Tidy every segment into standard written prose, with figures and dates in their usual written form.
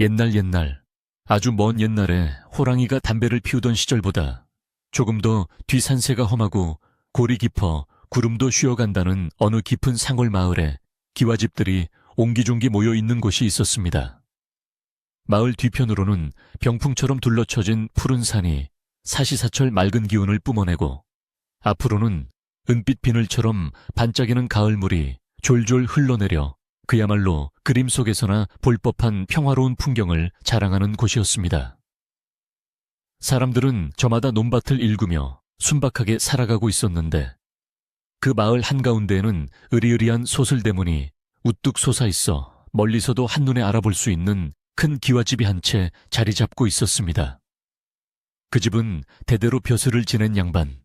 옛날, 아주 먼 옛날에 호랑이가 담배를 피우던 시절보다 조금 더 뒤산세가 험하고 골이 깊어 구름도 쉬어간다는 어느 깊은 상월 마을에 기와집들이 옹기종기 모여 있는 곳이 있었습니다. 마을 뒤편으로는 병풍처럼 둘러쳐진 푸른 산이 사시사철 맑은 기운을 뿜어내고, 앞으로는 은빛 비늘처럼 반짝이는 가을물이 졸졸 흘러내려 그야말로 그림 속에서나 볼 법한 평화로운 풍경을 자랑하는 곳이었습니다. 사람들은 저마다 논밭을 일구며 순박하게 살아가고 있었는데, 그 마을 한가운데에는 으리으리한 소슬대문이 우뚝 솟아있어 멀리서도 한눈에 알아볼 수 있는 큰 기와집이 한 채 자리 잡고 있었습니다. 그 집은 대대로 벼슬을 지낸 양반,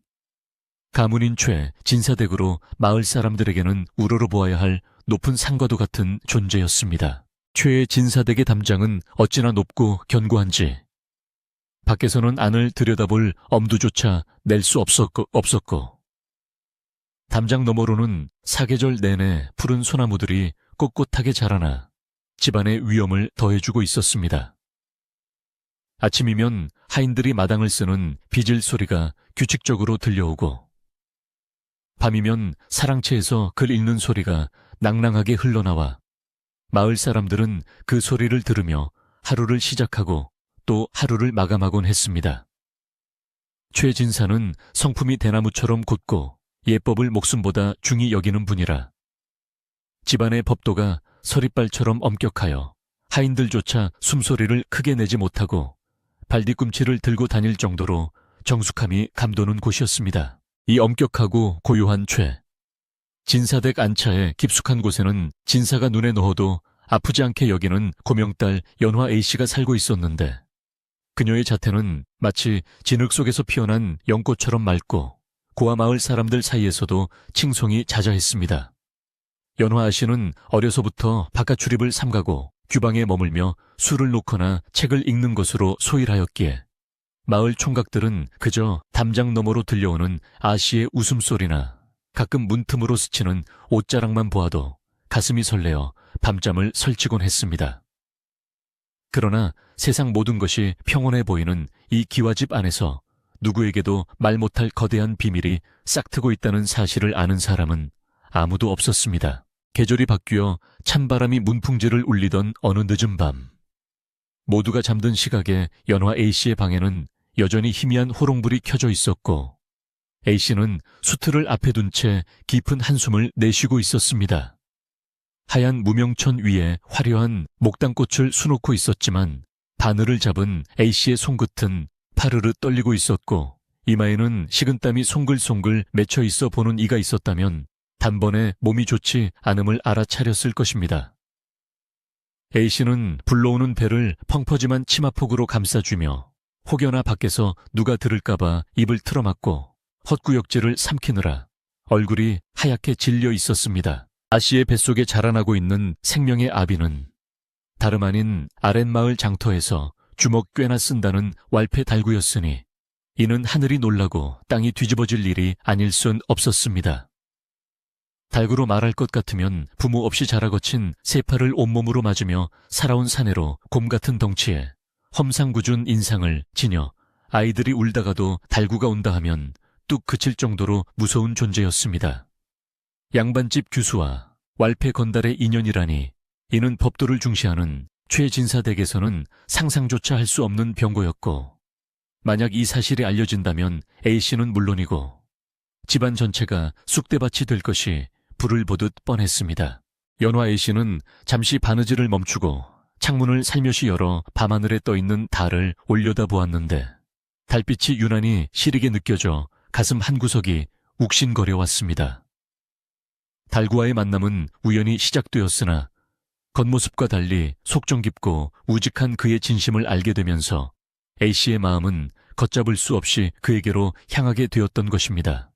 가문인 최 진사댁으로 마을 사람들에게는 우러러보아야 할 높은 상과도 같은 존재였습니다. 최의 진사댁의 담장은 어찌나 높고 견고한지 밖에서는 안을 들여다볼 엄두조차 낼 수 없었고, 담장 너머로는 사계절 내내 푸른 소나무들이 꼿꼿하게 자라나 집안의 위엄을 더해주고 있었습니다. 아침이면 하인들이 마당을 쓰는 비질 소리가 규칙적으로 들려오고, 밤이면 사랑채에서 글 읽는 소리가 낭낭하게 흘러나와 마을 사람들은 그 소리를 들으며 하루를 시작하고 또 하루를 마감하곤 했습니다. 최진사는 성품이 대나무처럼 곧고 예법을 목숨보다 중히 여기는 분이라 집안의 법도가 서리빨처럼 엄격하여 하인들조차 숨소리를 크게 내지 못하고 발뒤꿈치를 들고 다닐 정도로 정숙함이 감도는 곳이었습니다. 이 엄격하고 고요한 최 진사댁 안차의 깊숙한 곳에는 진사가 눈에 넣어도 아프지 않게 여기는 고명딸 연화 A씨가 살고 있었는데, 그녀의 자태는 마치 진흙 속에서 피어난 연꽃처럼 맑고 고아 마을 사람들 사이에서도 칭송이 자자했습니다. 연화 A씨는 어려서부터 바깥 출입을 삼가고 규방에 머물며 술을 놓거나 책을 읽는 것으로 소일하였기에 마을 총각들은 그저 담장 너머로 들려오는 아씨의 웃음소리나 가끔 문틈으로 스치는 옷자락만 보아도 가슴이 설레어 밤잠을 설치곤 했습니다. 그러나 세상 모든 것이 평온해 보이는 이 기와집 안에서 누구에게도 말 못할 거대한 비밀이 싹트고 있다는 사실을 아는 사람은 아무도 없었습니다. 계절이 바뀌어 찬바람이 문풍지를 울리던 어느 늦은 밤, 모두가 잠든 시각에 연화 A씨의 방에는 여전히 희미한 호롱불이 켜져 있었고, A씨는 수틀을 앞에 둔 채 깊은 한숨을 내쉬고 있었습니다. 하얀 무명천 위에 화려한 목당꽃을 수놓고 있었지만 바늘을 잡은 A씨의 손끝은 파르르 떨리고 있었고, 이마에는 식은땀이 송글송글 맺혀 있어 보는 이가 있었다면 단번에 몸이 좋지 않음을 알아차렸을 것입니다. A씨는 불러오는 배를 펑퍼짐한 치마폭으로 감싸주며 혹여나 밖에서 누가 들을까봐 입을 틀어막고 헛구역질을 삼키느라 얼굴이 하얗게 질려 있었습니다. 아씨의 뱃속에 자라나고 있는 생명의 아비는 다름 아닌 아랫마을 장터에서 주먹 꽤나 쓴다는 왈패 달구였으니 이는 하늘이 놀라고 땅이 뒤집어질 일이 아닐 순 없었습니다. 달구로 말할 것 같으면 부모 없이 자라 거친 세팔을 온몸으로 맞으며 살아온 사내로 곰 같은 덩치에 험상궂은 인상을 지녀 아이들이 울다가도 달구가 온다 하면 뚝 그칠 정도로 무서운 존재였습니다. 양반집 규수와 왈패 건달의 인연이라니 이는 법도를 중시하는 최진사댁에서는 상상조차 할 수 없는 병고였고, 만약 이 사실이 알려진다면 A씨는 물론이고 집안 전체가 쑥대밭이 될 것이 불을 보듯 뻔했습니다. 연화 A씨는 잠시 바느질을 멈추고 창문을 살며시 열어 밤하늘에 떠있는 달을 올려다보았는데 달빛이 유난히 시리게 느껴져 가슴 한구석이 욱신거려 왔습니다. 달구와의 만남은 우연히 시작되었으나 겉모습과 달리 속정 깊고 우직한 그의 진심을 알게 되면서 A씨의 마음은 걷잡을 수 없이 그에게로 향하게 되었던 것입니다.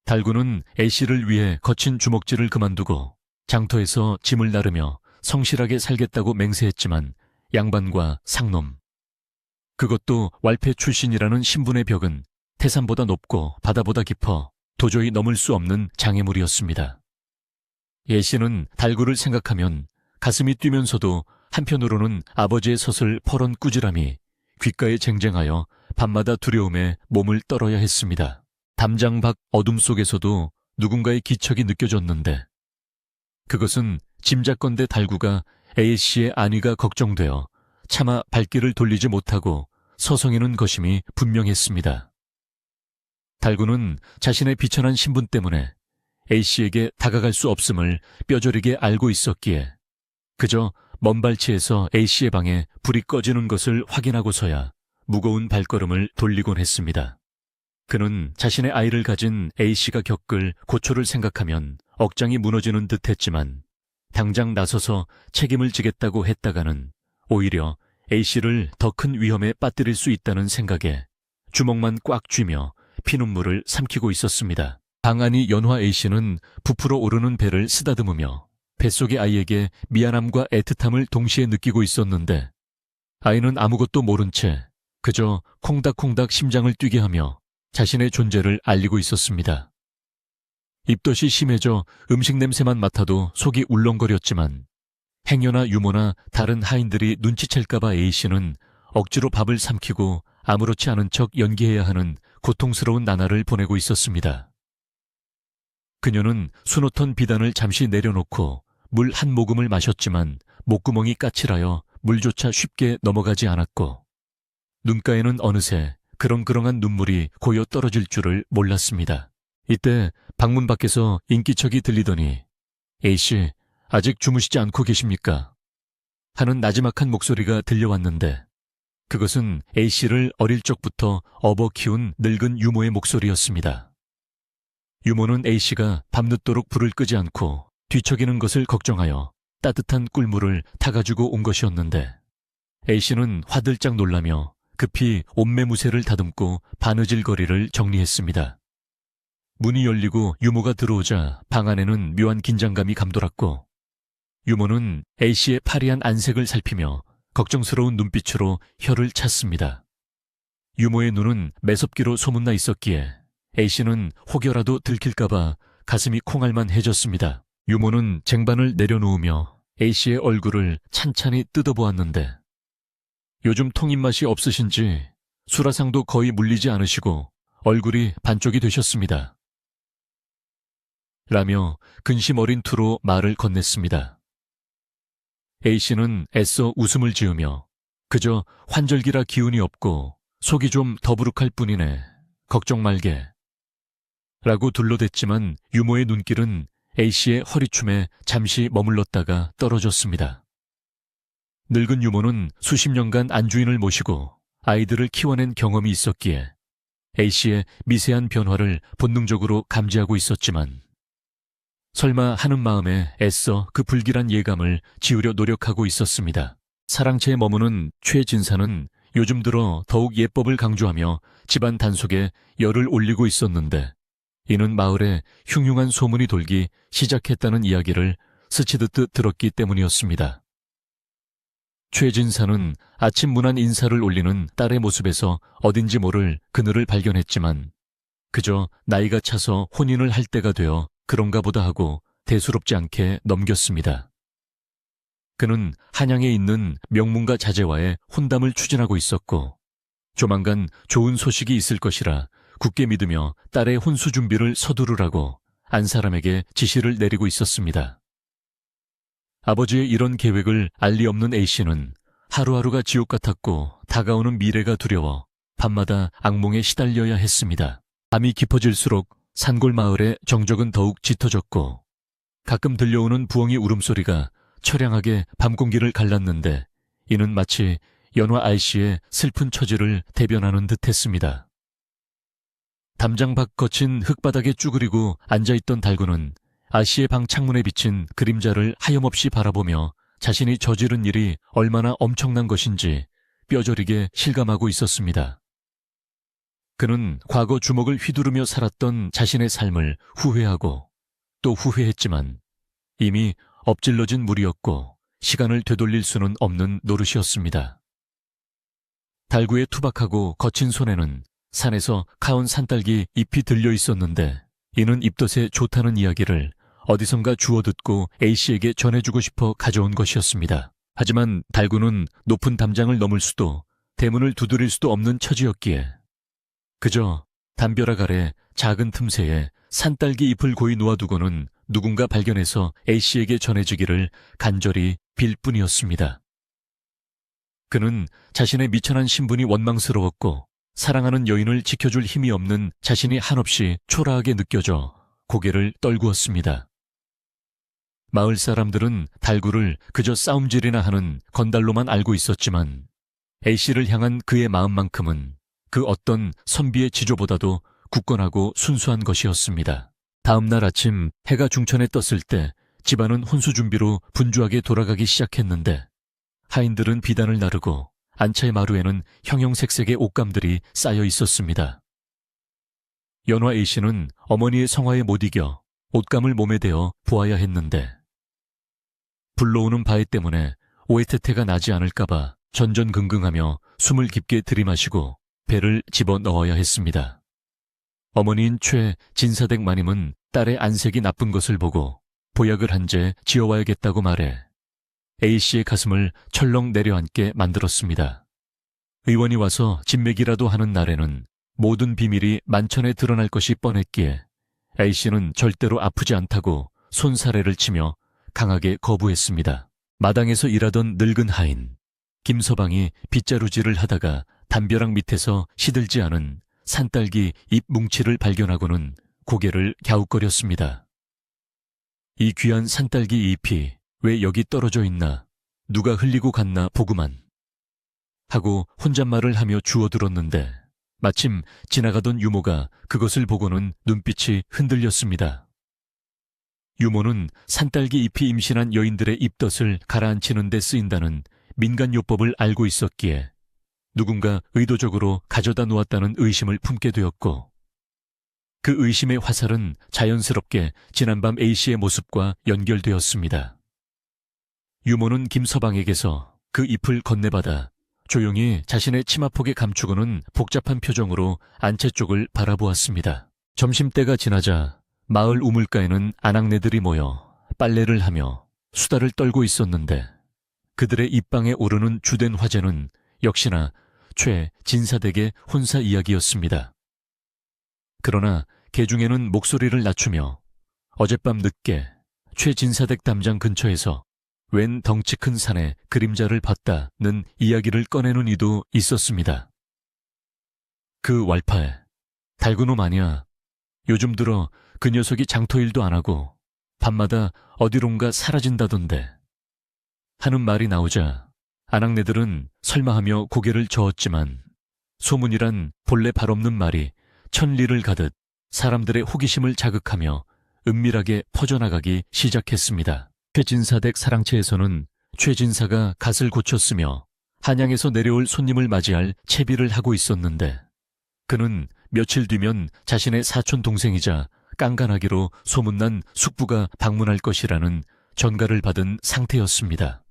달구는 A씨를 위해 거친 주먹질을 그만두고 장터에서 짐을 나르며 성실하게 살겠다고 맹세했지만 양반과 상놈, 그것도 왈패 출신이라는 신분의 벽은 태산보다 높고 바다보다 깊어 도저히 넘을 수 없는 장애물이었습니다. A씨는 달구를 생각하면 가슴이 뛰면서도 한편으로는 아버지의 서슬 퍼런 꾸지람이 귓가에 쟁쟁하여 밤마다 두려움에 몸을 떨어야 했습니다. 담장 밖 어둠 속에서도 누군가의 기척이 느껴졌는데 그것은 짐작건대 달구가 A씨의 안위가 걱정되어 차마 발길을 돌리지 못하고 서성이는 것임이 분명했습니다. 달구는 자신의 비천한 신분 때문에 A씨에게 다가갈 수 없음을 뼈저리게 알고 있었기에 그저 먼 발치에서 A씨의 방에 불이 꺼지는 것을 확인하고서야 무거운 발걸음을 돌리곤 했습니다. 그는 자신의 아이를 가진 A씨가 겪을 고초를 생각하면 억장이 무너지는 듯 했지만 당장 나서서 책임을 지겠다고 했다가는 오히려 A씨를 더 큰 위험에 빠뜨릴 수 있다는 생각에 주먹만 꽉 쥐며 피눈물을 삼키고 있었습니다. 방 안이 연화 A씨는 부풀어 오르는 배를 쓰다듬으며 뱃속의 아이에게 미안함과 애틋함을 동시에 느끼고 있었는데 아이는 아무것도 모른 채 그저 콩닥콩닥 심장을 뛰게 하며 자신의 존재를 알리고 있었습니다. 입덧이 심해져 음식 냄새만 맡아도 속이 울렁거렸지만 행여나 유모나 다른 하인들이 눈치챌까봐 A씨는 억지로 밥을 삼키고 아무렇지 않은 척 연기해야 하는 고통스러운 나날을 보내고 있었습니다. 그녀는 수놓던 비단을 잠시 내려놓고 물 한 모금을 마셨지만 목구멍이 까칠하여 물조차 쉽게 넘어가지 않았고 눈가에는 어느새 그렁그렁한 눈물이 고여 떨어질 줄을 몰랐습니다. 이때 방문 밖에서 인기척이 들리더니 A씨, 아직 주무시지 않고 계십니까? 하는 나지막한 목소리가 들려왔는데 그것은 A씨를 어릴 적부터 업어 키운 늙은 유모의 목소리였습니다. 유모는 A씨가 밤늦도록 불을 끄지 않고 뒤척이는 것을 걱정하여 따뜻한 꿀물을 타가지고 온 것이었는데 A씨는 화들짝 놀라며 급히 옷매무새를 다듬고 바느질거리를 정리했습니다. 문이 열리고 유모가 들어오자 방 안에는 묘한 긴장감이 감돌았고 유모는 A씨의 파리한 안색을 살피며 걱정스러운 눈빛으로 혀를 찼습니다. 유모의 눈은 매섭기로 소문나 있었기에 A씨는 혹여라도 들킬까봐 가슴이 콩알만해졌습니다. 유모는 쟁반을 내려놓으며 A씨의 얼굴을 찬찬히 뜯어보았는데 요즘 통입맛이 없으신지 수라상도 거의 물리지 않으시고 얼굴이 반쪽이 되셨습니다. 라며 근심 어린 투로 말을 건넸습니다. A씨는 애써 웃음을 지으며 그저 환절기라 기운이 없고 속이 좀 더부룩할 뿐이네. 걱정 말게. 라고 둘러댔지만 유모의 눈길은 A씨의 허리춤에 잠시 머물렀다가 떨어졌습니다. 늙은 유모는 수십 년간 안주인을 모시고 아이들을 키워낸 경험이 있었기에 A씨의 미세한 변화를 본능적으로 감지하고 있었지만 설마 하는 마음에 애써 그 불길한 예감을 지우려 노력하고 있었습니다. 사랑채에 머무는 최진사는 요즘 들어 더욱 예법을 강조하며 집안 단속에 열을 올리고 있었는데 이는 마을에 흉흉한 소문이 돌기 시작했다는 이야기를 스치듯 들었기 때문이었습니다. 최진사는 아침 문안 인사를 올리는 딸의 모습에서 어딘지 모를 그늘을 발견했지만 그저 나이가 차서 혼인을 할 때가 되어 그런가 보다 하고 대수롭지 않게 넘겼습니다. 그는 한양에 있는 명문가 자제와의 혼담을 추진하고 있었고 조만간 좋은 소식이 있을 것이라 굳게 믿으며 딸의 혼수 준비를 서두르라고 안 사람에게 지시를 내리고 있었습니다. 아버지의 이런 계획을 알리 없는 A씨는 하루하루가 지옥 같았고 다가오는 미래가 두려워 밤마다 악몽에 시달려야 했습니다. 밤이 깊어질수록 산골 마을의 정적은 더욱 짙어졌고 가끔 들려오는 부엉이 울음소리가 처량하게 밤 공기를 갈랐는데 이는 마치 연화 아이씨의 슬픈 처지를 대변하는 듯했습니다. 담장 밖 거친 흙바닥에 쭈그리고 앉아있던 달구는 아씨의 방 창문에 비친 그림자를 하염없이 바라보며 자신이 저지른 일이 얼마나 엄청난 것인지 뼈저리게 실감하고 있었습니다. 그는 과거 주먹을 휘두르며 살았던 자신의 삶을 후회하고 또 후회했지만 이미 엎질러진 물이었고 시간을 되돌릴 수는 없는 노릇이었습니다. 달구의 투박하고 거친 손에는 산에서 카운 산딸기 잎이 들려 있었는데 이는 입덧에 좋다는 이야기를 어디선가 주워 듣고 A씨에게 전해주고 싶어 가져온 것이었습니다. 하지만 달구는 높은 담장을 넘을 수도 대문을 두드릴 수도 없는 처지였기에 그저 담벼락 아래 작은 틈새에 산딸기 잎을 고이 놓아두고는 누군가 발견해서 A씨에게 전해주기를 간절히 빌 뿐이었습니다. 그는 자신의 미천한 신분이 원망스러웠고 사랑하는 여인을 지켜줄 힘이 없는 자신이 한없이 초라하게 느껴져 고개를 떨구었습니다. 마을 사람들은 달구를 그저 싸움질이나 하는 건달로만 알고 있었지만 A씨를 향한 그의 마음만큼은 그 어떤 선비의 지조보다도 굳건하고 순수한 것이었습니다. 다음 날 아침 해가 중천에 떴을 때 집안은 혼수 준비로 분주하게 돌아가기 시작했는데 하인들은 비단을 나르고 안차의 마루에는 형형색색의 옷감들이 쌓여 있었습니다. 연화 A씨는 어머니의 성화에 못 이겨 옷감을 몸에 대어 보아야 했는데 불러오는 바위 때문에 오해태태가 나지 않을까봐 전전긍긍하며 숨을 깊게 들이마시고 배를 집어넣어야 했습니다. 어머니인 최진사댁 마님은 딸의 안색이 나쁜 것을 보고 보약을 한 재 지어와야겠다고 말해 A씨의 가슴을 철렁 내려앉게 만들었습니다. 의원이 와서 진맥이라도 하는 날에는 모든 비밀이 만천에 드러날 것이 뻔했기에 A씨는 절대로 아프지 않다고 손사래를 치며 강하게 거부했습니다. 마당에서 일하던 늙은 하인 김서방이 빗자루질을 하다가 담벼락 밑에서 시들지 않은 산딸기 잎 뭉치를 발견하고는 고개를 갸웃거렸습니다. 이 귀한 산딸기 잎이 왜 여기 떨어져 있나, 누가 흘리고 갔나 보구만 하고 혼잣말을 하며 주워들었는데 마침 지나가던 유모가 그것을 보고는 눈빛이 흔들렸습니다. 유모는 산딸기 잎이 임신한 여인들의 입덧을 가라앉히는 데 쓰인다는 민간요법을 알고 있었기에 누군가 의도적으로 가져다 놓았다는 의심을 품게 되었고 그 의심의 화살은 자연스럽게 지난밤 A씨의 모습과 연결되었습니다. 유모는 김서방에게서 그 잎을 건네받아 조용히 자신의 치마폭에 감추고는 복잡한 표정으로 안채 쪽을 바라보았습니다. 점심때가 지나자 마을 우물가에는 아낙네들이 모여 빨래를 하며 수다를 떨고 있었는데 그들의 입방에 오르는 주된 화제는 역시나 최진사댁의 혼사 이야기였습니다. 그러나 개중에는 목소리를 낮추며 어젯밤 늦게 최진사댁 담장 근처에서 웬 덩치 큰 산에 그림자를 봤다는 이야기를 꺼내는 이도 있었습니다. 그 왈파에 달구놈 아니야. 요즘 들어 그 녀석이 장터일도 안 하고 밤마다 어디론가 사라진다던데 하는 말이 나오자 아낙네들은 설마하며 고개를 저었지만 소문이란 본래 발없는 말이 천리를 가듯 사람들의 호기심을 자극하며 은밀하게 퍼져나가기 시작했습니다. 최진사댁 사랑채에서는 최진사가 갓을 고쳤으며 한양에서 내려올 손님을 맞이할 채비를 하고 있었는데 그는 며칠 뒤면 자신의 사촌 동생이자 깐간하기로 소문난 숙부가 방문할 것이라는 전가를 받은 상태였습니다.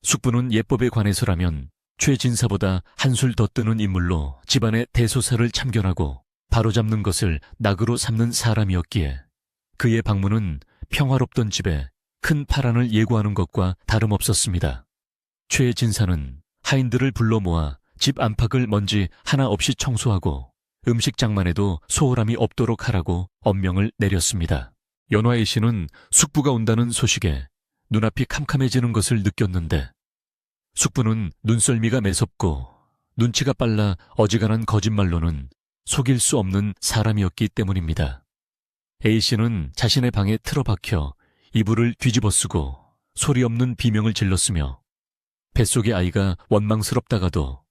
숙부는 예법에 관해서라면 최진사보다 한술 더 뜨는 인물로 집안의 대소사를 참견하고 바로잡는 것을 낙으로 삼는 사람이었기에 그의 방문은 평화롭던 집에 큰 파란을 예고하는 것과 다름없었습니다. 최진사는 하인들을 불러 모아 집 안팎을 먼지 하나 없이 청소하고 음식장만에도 소홀함이 없도록 하라고 엄명을 내렸습니다. 연화의 씨는 숙부가 온다는 소식에 눈앞이 캄캄해지는 것을 느꼈는데 숙부는 눈썰미가 매섭고 눈치가 빨라 어지간한 거짓말로는 속일 수 없는 사람이었기 때문입니다. A씨는 자신의 방에 틀어박혀 이불을 뒤집어쓰고 소리 없는 비명을 질렀으며 뱃속의 아이가 원망스럽다가도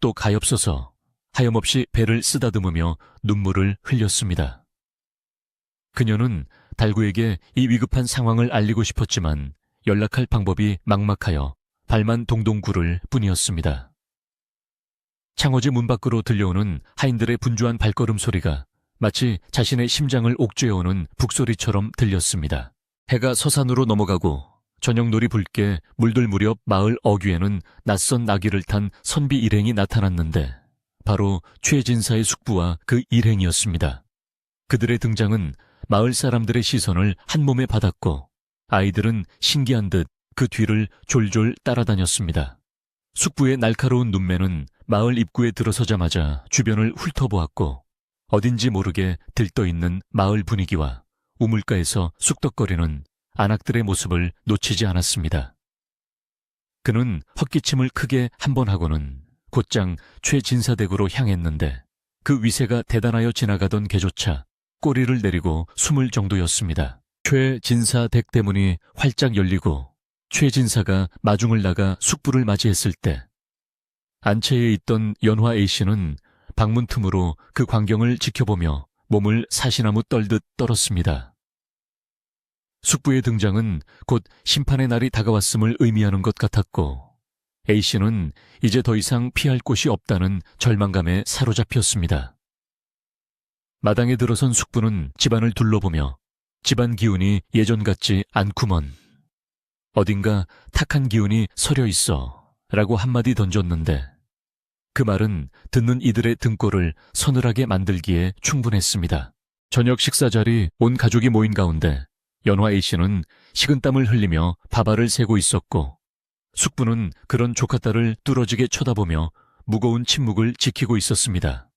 또 가엾어서 하염없이 배를 쓰다듬으며 눈물을 흘렸습니다. 그녀는 달구에게 이 위급한 상황을 알리고 싶었지만 연락할 방법이 막막하여 발만 동동 구를 뿐이었습니다. 창호지 문 밖으로 들려오는 하인들의 분주한 발걸음 소리가 마치 자신의 심장을 옥죄어오는 북소리처럼 들렸습니다. 해가 서산으로 넘어가고 저녁놀이 붉게 물들 무렵 마을 어귀에는 낯선 나귀를 탄 선비 일행이 나타났는데 바로 최진사의 숙부와 그 일행이었습니다. 그들의 등장은 마을 사람들의 시선을 한 몸에 받았고 아이들은 신기한 듯 그 뒤를 졸졸 따라다녔습니다. 숙부의 날카로운 눈매는 마을 입구에 들어서자마자 주변을 훑어보았고 어딘지 모르게 들떠있는 마을 분위기와 우물가에서 쑥덕거리는 안악들의 모습을 놓치지 않았습니다. 그는 헛기침을 크게 한 번 하고는 곧장 최진사댁으로 향했는데 그 위세가 대단하여 지나가던 개조차 꼬리를 내리고 숨을 정도였습니다. 최진사댁 대문이 활짝 열리고 최진사가 마중을 나가 숙부를 맞이했을 때 안채에 있던 연화 A씨는 방문 틈으로 그 광경을 지켜보며 몸을 사시나무 떨듯 떨었습니다. 숙부의 등장은 곧 심판의 날이 다가왔음을 의미하는 것 같았고 A씨는 이제 더 이상 피할 곳이 없다는 절망감에 사로잡혔습니다. 마당에 들어선 숙부는 집안을 둘러보며 집안 기운이 예전 같지 않구먼. 어딘가 탁한 기운이 서려 있어 라고 한마디 던졌는데 그 말은 듣는 이들의 등골을 서늘하게 만들기에 충분했습니다. 저녁 식사 자리 온 가족이 모인 가운데 연화 A씨는 식은땀을 흘리며 밥알을 세고 있었고 숙부는 그런 조카딸을 뚫어지게 쳐다보며 무거운 침묵을 지키고 있었습니다.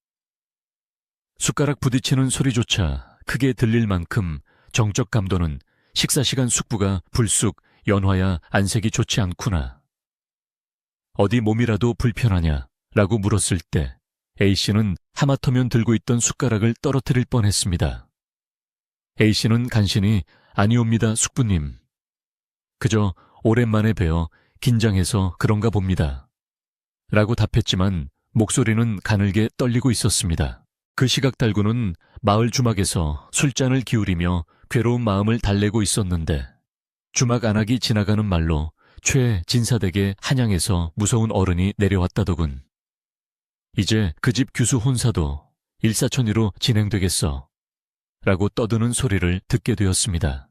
숟가락 부딪히는 소리조차 크게 들릴 만큼 정적 감도는 식사 시간 숙부가 불쑥 연화야 안색이 좋지 않구나. 어디 몸이라도 불편하냐? 라고 물었을 때 A씨는 하마터면 들고 있던 숟가락을 떨어뜨릴 뻔했습니다. A씨는 간신히 아니옵니다 숙부님. 그저 오랜만에 뵈어 긴장해서 그런가 봅니다. 라고 답했지만 목소리는 가늘게 떨리고 있었습니다. 그 시각 달구는 마을 주막에서 술잔을 기울이며 괴로운 마음을 달래고 있었는데 주막 안악이 지나가는 말로 최진사댁의 한양에서 무서운 어른이 내려왔다더군. 이제 그 집 규수 혼사도 일사천리로 진행되겠어 라고 떠드는 소리를 듣게 되었습니다.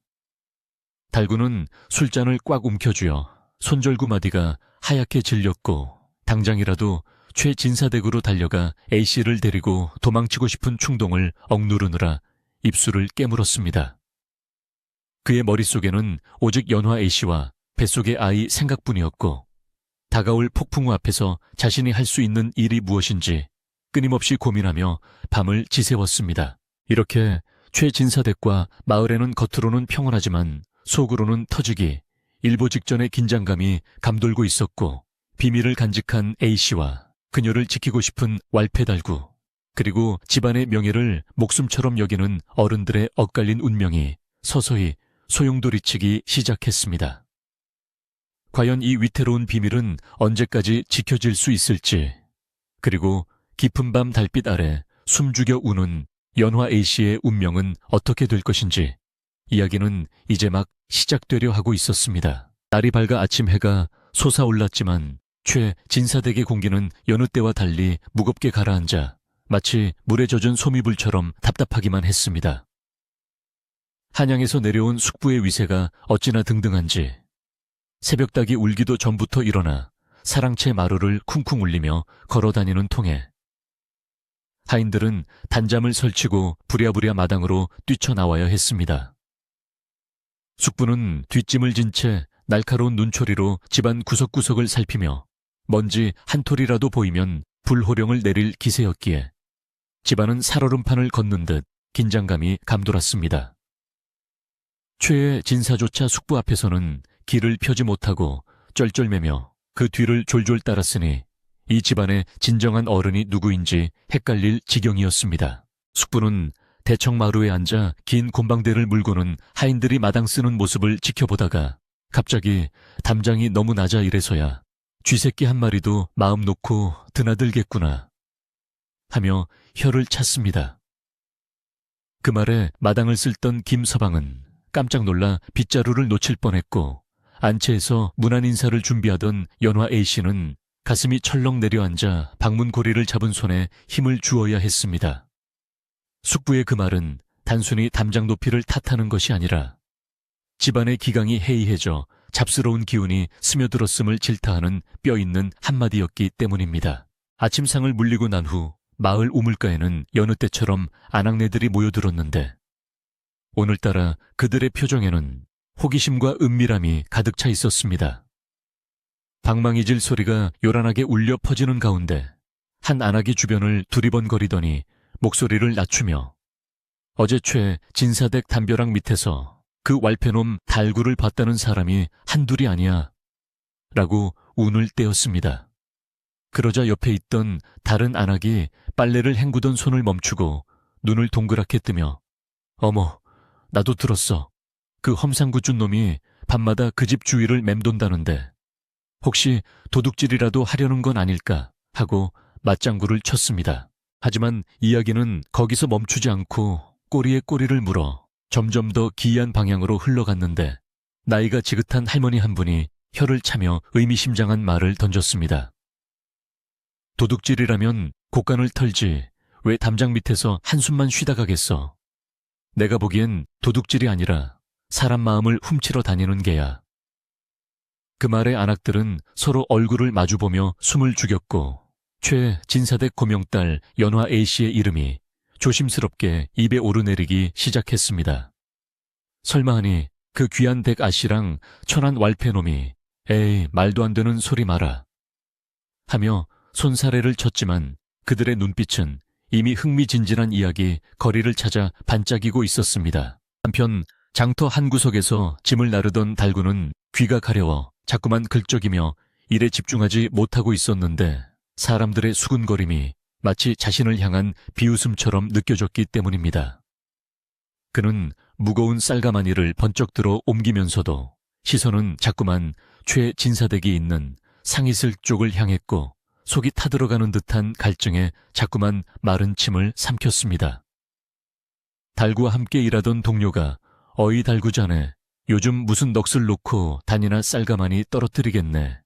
달구는 술잔을 꽉 움켜쥐어 손절구 마디가 하얗게 질렸고 당장이라도 최진사댁으로 달려가 A씨를 데리고 도망치고 싶은 충동을 억누르느라 입술을 깨물었습니다. 그의 머릿속에는 오직 연화 A씨와 뱃속의 아이 생각뿐이었고 다가올 폭풍우 앞에서 자신이 할 수 있는 일이 무엇인지 끊임없이 고민하며 밤을 지새웠습니다. 이렇게 최진사댁과 마을에는 겉으로는 평온하지만 속으로는 터지기 일보 직전의 긴장감이 감돌고 있었고 비밀을 간직한 A씨와 그녀를 지키고 싶은 왈패달구 그리고 집안의 명예를 목숨처럼 여기는 어른들의 엇갈린 운명이 서서히 소용돌이치기 시작했습니다. 과연 이 위태로운 비밀은 언제까지 지켜질 수 있을지 그리고 깊은 밤 달빛 아래 숨죽여 우는 연화 A씨의 운명은 어떻게 될 것인지 이야기는 이제 막 시작되려 하고 있었습니다. 날이 밝아 아침 해가 솟아올랐지만 최진사댁의 공기는 여느 때와 달리 무겁게 가라앉아 마치 물에 젖은 소미불처럼 답답하기만 했습니다. 한양에서 내려온 숙부의 위세가 어찌나 등등한지 새벽닭이 울기도 전부터 일어나 사랑채 마루를 쿵쿵 울리며 걸어다니는 통에 하인들은 단잠을 설치고 부랴부랴 마당으로 뛰쳐나와야 했습니다. 숙부는 뒷짐을 진 채 날카로운 눈초리로 집안 구석구석을 살피며 먼지 한 톨이라도 보이면 불호령을 내릴 기세였기에 집안은 살얼음판을 걷는 듯 긴장감이 감돌았습니다. 최의 진사조차 숙부 앞에서는 길을 펴지 못하고 쩔쩔매며 그 뒤를 졸졸 따랐으니 이 집안의 진정한 어른이 누구인지 헷갈릴 지경이었습니다. 숙부는 대청마루에 앉아 긴 곰방대를 물고는 하인들이 마당 쓰는 모습을 지켜보다가 갑자기 담장이 너무 낮아 이래서야 쥐새끼 한 마리도 마음 놓고 드나들겠구나 하며 혀를 찼습니다. 그 말에 마당을 쓸던 김서방은 깜짝 놀라 빗자루를 놓칠 뻔했고 안채에서 문안 인사를 준비하던 연화 A씨는 가슴이 철렁 내려앉아 방문 고리를 잡은 손에 힘을 주어야 했습니다. 숙부의 그 말은 단순히 담장 높이를 탓하는 것이 아니라 집안의 기강이 해이해져 잡스러운 기운이 스며들었음을 질타하는 뼈있는 한마디였기 때문입니다. 아침상을 물리고 난 후 마을 우물가에는 여느 때처럼 아낙네들이 모여들었는데 오늘따라 그들의 표정에는 호기심과 은밀함이 가득 차 있었습니다. 방망이질 소리가 요란하게 울려 퍼지는 가운데 한 안악이 주변을 두리번거리더니 목소리를 낮추며 어제 최 진사댁 담벼락 밑에서 그 왈패놈 달구를 봤다는 사람이 한둘이 아니야 라고 운을 떼었습니다. 그러자 옆에 있던 다른 안악이 빨래를 헹구던 손을 멈추고 눈을 동그랗게 뜨며 어머, 나도 들었어. 그 험상궂은 놈이 밤마다 그 집 주위를 맴돈다는데 혹시 도둑질이라도 하려는 건 아닐까 하고 맞장구를 쳤습니다. 하지만 이야기는 거기서 멈추지 않고 꼬리에 꼬리를 물어 점점 더 기이한 방향으로 흘러갔는데 나이가 지긋한 할머니 한 분이 혀를 차며 의미심장한 말을 던졌습니다. 도둑질이라면 곡간을 털지 왜 담장 밑에서 한숨만 쉬다 가겠어. 내가 보기엔 도둑질이 아니라 사람 마음을 훔치러 다니는 게야. 그 말에 안악들은 서로 얼굴을 마주보며 숨을 죽였고 최 진사댁 고명딸 연화 A씨의 이름이 조심스럽게 입에 오르내리기 시작했습니다. 설마하니 그 귀한 댁 아씨랑 천한 왈패놈이 에이 말도 안 되는 소리 마라 하며 손사래를 쳤지만 그들의 눈빛은 이미 흥미진진한 이야기 거리를 찾아 반짝이고 있었습니다. 한편 장터 한 구석에서 짐을 나르던 달구는 귀가 가려워 자꾸만 긁적이며 일에 집중하지 못하고 있었는데 사람들의 수군거림이 마치 자신을 향한 비웃음처럼 느껴졌기 때문입니다. 그는 무거운 쌀가마니를 번쩍 들어 옮기면서도 시선은 자꾸만 최 진사댁이 있는 상이슬 쪽을 향했고 속이 타들어가는 듯한 갈증에 자꾸만 마른 침을 삼켰습니다. 달구와 함께 일하던 동료가 어이 달구 자네 요즘 무슨 넋을 놓고 단이나 쌀가마니 떨어뜨리겠네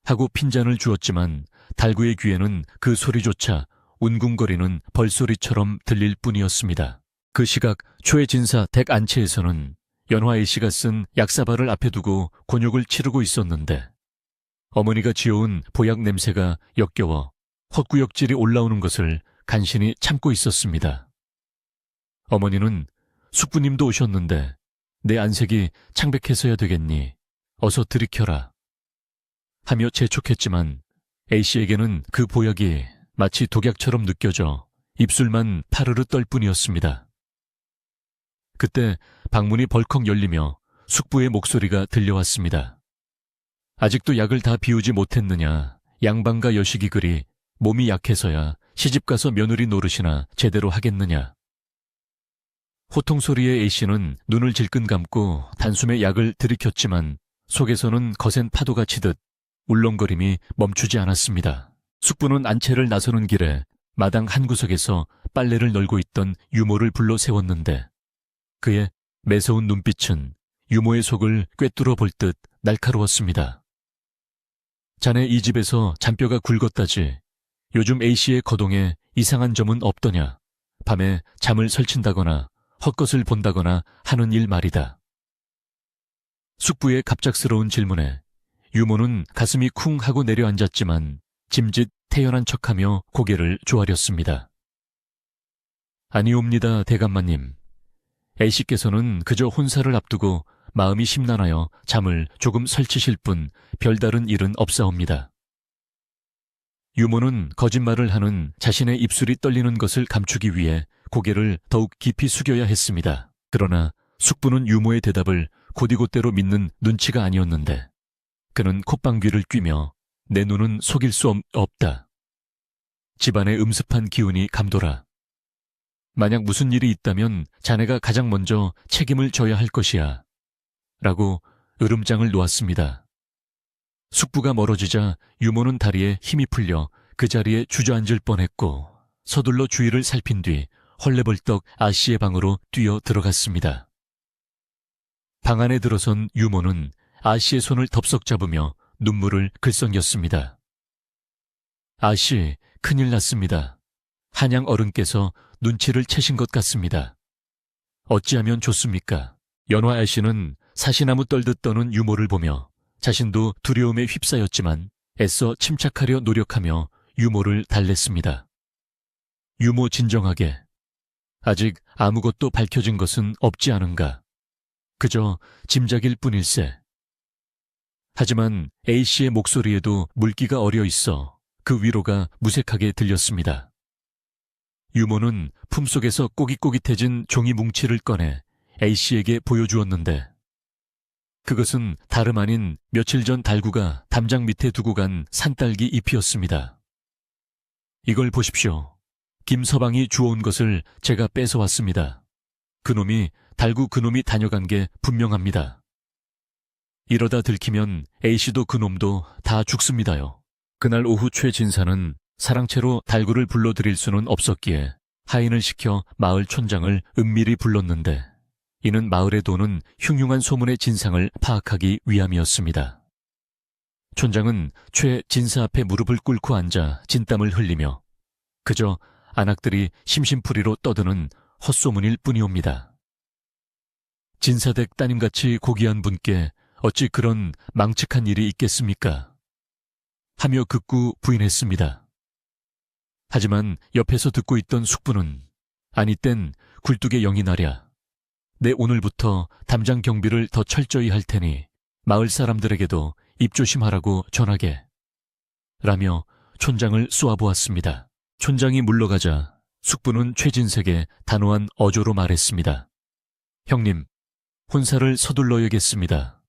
하고 핀잔을 주었지만 달구의 귀에는 그 소리조차 운궁거리는 벌소리처럼 들릴 뿐이었습니다. 그 시각 최진사 댁 안채에서는 연화 A씨가 쓴 약사발을 앞에 두고 곤욕을 치르고 있었는데 어머니가 지어온 보약 냄새가 역겨워 헛구역질이 올라오는 것을 간신히 참고 있었습니다. 어머니는 숙부님도 오셨는데 내 안색이 창백해서야 되겠니? 어서 들이켜라. 하며 재촉했지만 A씨에게는 그 보약이 마치 독약처럼 느껴져 입술만 파르르 떨 뿐이었습니다. 그때 방문이 벌컥 열리며 숙부의 목소리가 들려왔습니다. 아직도 약을 다 비우지 못했느냐. 양반과 여식이 그리 몸이 약해서야 시집가서 며느리 노릇이나 제대로 하겠느냐. 호통 소리에 A씨는 눈을 질끈 감고 단숨에 약을 들이켰지만 속에서는 거센 파도가 치듯 울렁거림이 멈추지 않았습니다. 숙부는 안채를 나서는 길에 마당 한 구석에서 빨래를 널고 있던 유모를 불러 세웠는데 그의 매서운 눈빛은 유모의 속을 꿰뚫어 볼 듯 날카로웠습니다. 자네 이 집에서 잔뼈가 굵었다지. 요즘 A씨의 거동에 이상한 점은 없더냐. 밤에 잠을 설친다거나 헛것을 본다거나 하는 일 말이다. 숙부의 갑작스러운 질문에 유모는 가슴이 쿵 하고 내려앉았지만 짐짓 태연한 척하며 고개를 조아렸습니다. 아니옵니다, 대감마님. A씨께서는 그저 혼사를 앞두고 마음이 심란하여 잠을 조금 설치실 뿐 별다른 일은 없사옵니다. 유모는 거짓말을 하는 자신의 입술이 떨리는 것을 감추기 위해 고개를 더욱 깊이 숙여야 했습니다. 그러나 숙부는 유모의 대답을 곧이곧대로 믿는 눈치가 아니었는데 그는 콧방귀를 뀌며 내 눈은 속일 수 없다. 집안의 음습한 기운이 감돌아. 만약 무슨 일이 있다면 자네가 가장 먼저 책임을 져야 할 것이야. 라고 으름장을 놓았습니다. 숙부가 멀어지자 유모는 다리에 힘이 풀려 그 자리에 주저앉을 뻔했고 서둘러 주위를 살핀 뒤 헐레벌떡 아씨의 방으로 뛰어 들어갔습니다. 방 안에 들어선 유모는 아씨의 손을 덥석 잡으며 눈물을 글썽였습니다. 아씨, 큰일 났습니다. 한양 어른께서 눈치를 채신 것 같습니다. 어찌하면 좋습니까? 연화 아씨는 사시나무 떨듯 떠는 유모를 보며 자신도 두려움에 휩싸였지만 애써 침착하려 노력하며 유모를 달랬습니다. 유모 진정하게. 아직 아무것도 밝혀진 것은 없지 않은가. 그저 짐작일 뿐일세. 하지만 A씨의 목소리에도 물기가 어려 있어 그 위로가 무색하게 들렸습니다. 유모는 품속에서 꼬깃꼬깃해진 종이 뭉치를 꺼내 A씨에게 보여주었는데 그것은 다름 아닌 며칠 전 달구가 담장 밑에 두고 간 산딸기 잎이었습니다. 이걸 보십시오. 김서방이 주워온 것을 제가 뺏어왔습니다. 그놈이 다녀간 게 분명합니다. 이러다 들키면 A씨도 그놈도 다 죽습니다요. 그날 오후 최 진사는 사랑채로 달구를 불러들일 수는 없었기에 하인을 시켜 마을 촌장을 은밀히 불렀는데 이는 마을에 도는 흉흉한 소문의 진상을 파악하기 위함이었습니다. 촌장은 최 진사 앞에 무릎을 꿇고 앉아 진땀을 흘리며 그저 안악들이 심심풀이로 떠드는 헛소문일 뿐이옵니다. 진사댁 따님같이 고귀한 분께 어찌 그런 망측한 일이 있겠습니까? 하며 극구 부인했습니다. 하지만 옆에서 듣고 있던 숙부는 아니 땐 굴뚝에 영이 나랴. 내 오늘부터 담장 경비를 더 철저히 할 테니 마을 사람들에게도 입조심하라고 전하게. 라며 촌장을 쏘아보았습니다. 촌장이 물러가자 숙부는 최진색에 단호한 어조로 말했습니다. 형님, 혼사를 서둘러야겠습니다.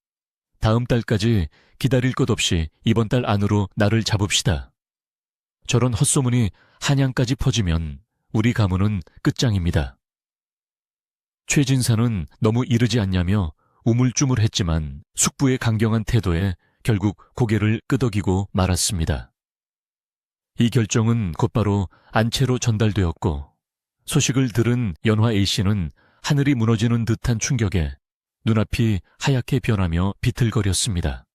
다음 달까지 기다릴 것 없이 이번 달 안으로 나를 잡읍시다. 저런 헛소문이 한양까지 퍼지면 우리 가문은 끝장입니다. 최진사는 너무 이르지 않냐며 우물쭈물했지만 숙부의 강경한 태도에 결국 고개를 끄덕이고 말았습니다. 이 결정은 곧바로 안채로 전달되었고 소식을 들은 연화 A씨는 하늘이 무너지는 듯한 충격에 눈앞이 하얗게 변하며 비틀거렸습니다.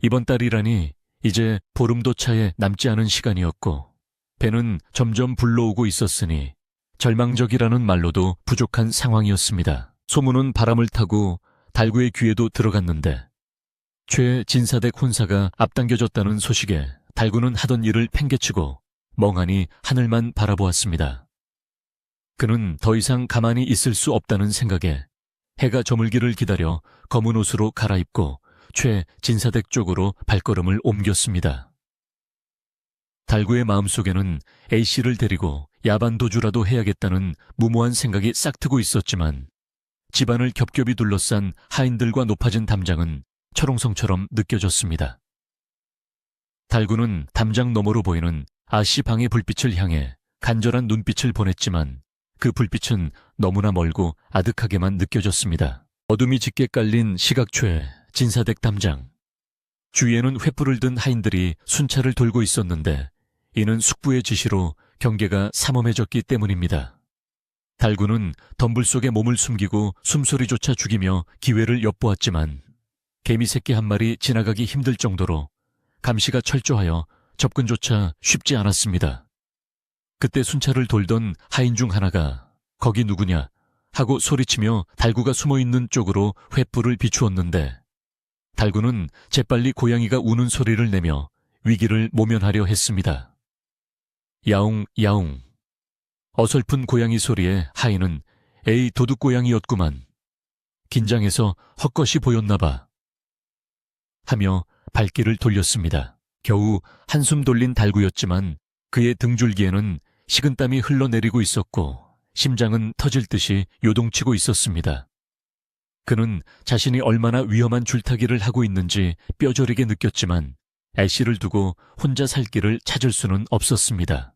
이번 달이라니 이제 보름도 차에 남지 않은 시간이었고 배는 점점 불러오고 있었으니 절망적이라는 말로도 부족한 상황이었습니다. 소문은 바람을 타고 달구의 귀에도 들어갔는데 최 진사댁 혼사가 앞당겨졌다는 소식에 달구는 하던 일을 팽개치고 멍하니 하늘만 바라보았습니다. 그는 더 이상 가만히 있을 수 없다는 생각에 해가 저물기를 기다려 검은 옷으로 갈아입고 최 진사댁 쪽으로 발걸음을 옮겼습니다. 달구의 마음속에는 A씨를 데리고 야반도주라도 해야겠다는 무모한 생각이 싹트고 있었지만 집안을 겹겹이 둘러싼 하인들과 높아진 담장은 철옹성처럼 느껴졌습니다. 달구는 담장 너머로 보이는 아씨 방의 불빛을 향해 간절한 눈빛을 보냈지만 그 불빛은 너무나 멀고 아득하게만 느껴졌습니다. 어둠이 짙게 깔린 시각초에 진사댁 담장. 주위에는 횃불을 든 하인들이 순찰을 돌고 있었는데 이는 숙부의 지시로 경계가 삼엄해졌기 때문입니다. 달구는 덤불 속에 몸을 숨기고 숨소리조차 죽이며 기회를 엿보았지만 개미 새끼 한 마리 지나가기 힘들 정도로 감시가 철저하여 접근조차 쉽지 않았습니다. 그때 순찰을 돌던 하인 중 하나가 거기 누구냐 하고 소리치며 달구가 숨어있는 쪽으로 횃불을 비추었는데 달구는 재빨리 고양이가 우는 소리를 내며 위기를 모면하려 했습니다. 야옹 야옹. 어설픈 고양이 소리에 하인은 에이 도둑고양이였구만. 긴장해서 헛것이 보였나봐. 하며 발길을 돌렸습니다. 겨우 한숨 돌린 달구였지만 그의 등줄기에는 식은땀이 흘러내리고 있었고 심장은 터질 듯이 요동치고 있었습니다. 그는 자신이 얼마나 위험한 줄타기를 하고 있는지 뼈저리게 느꼈지만 애씨를 두고 혼자 살 길을 찾을 수는 없었습니다.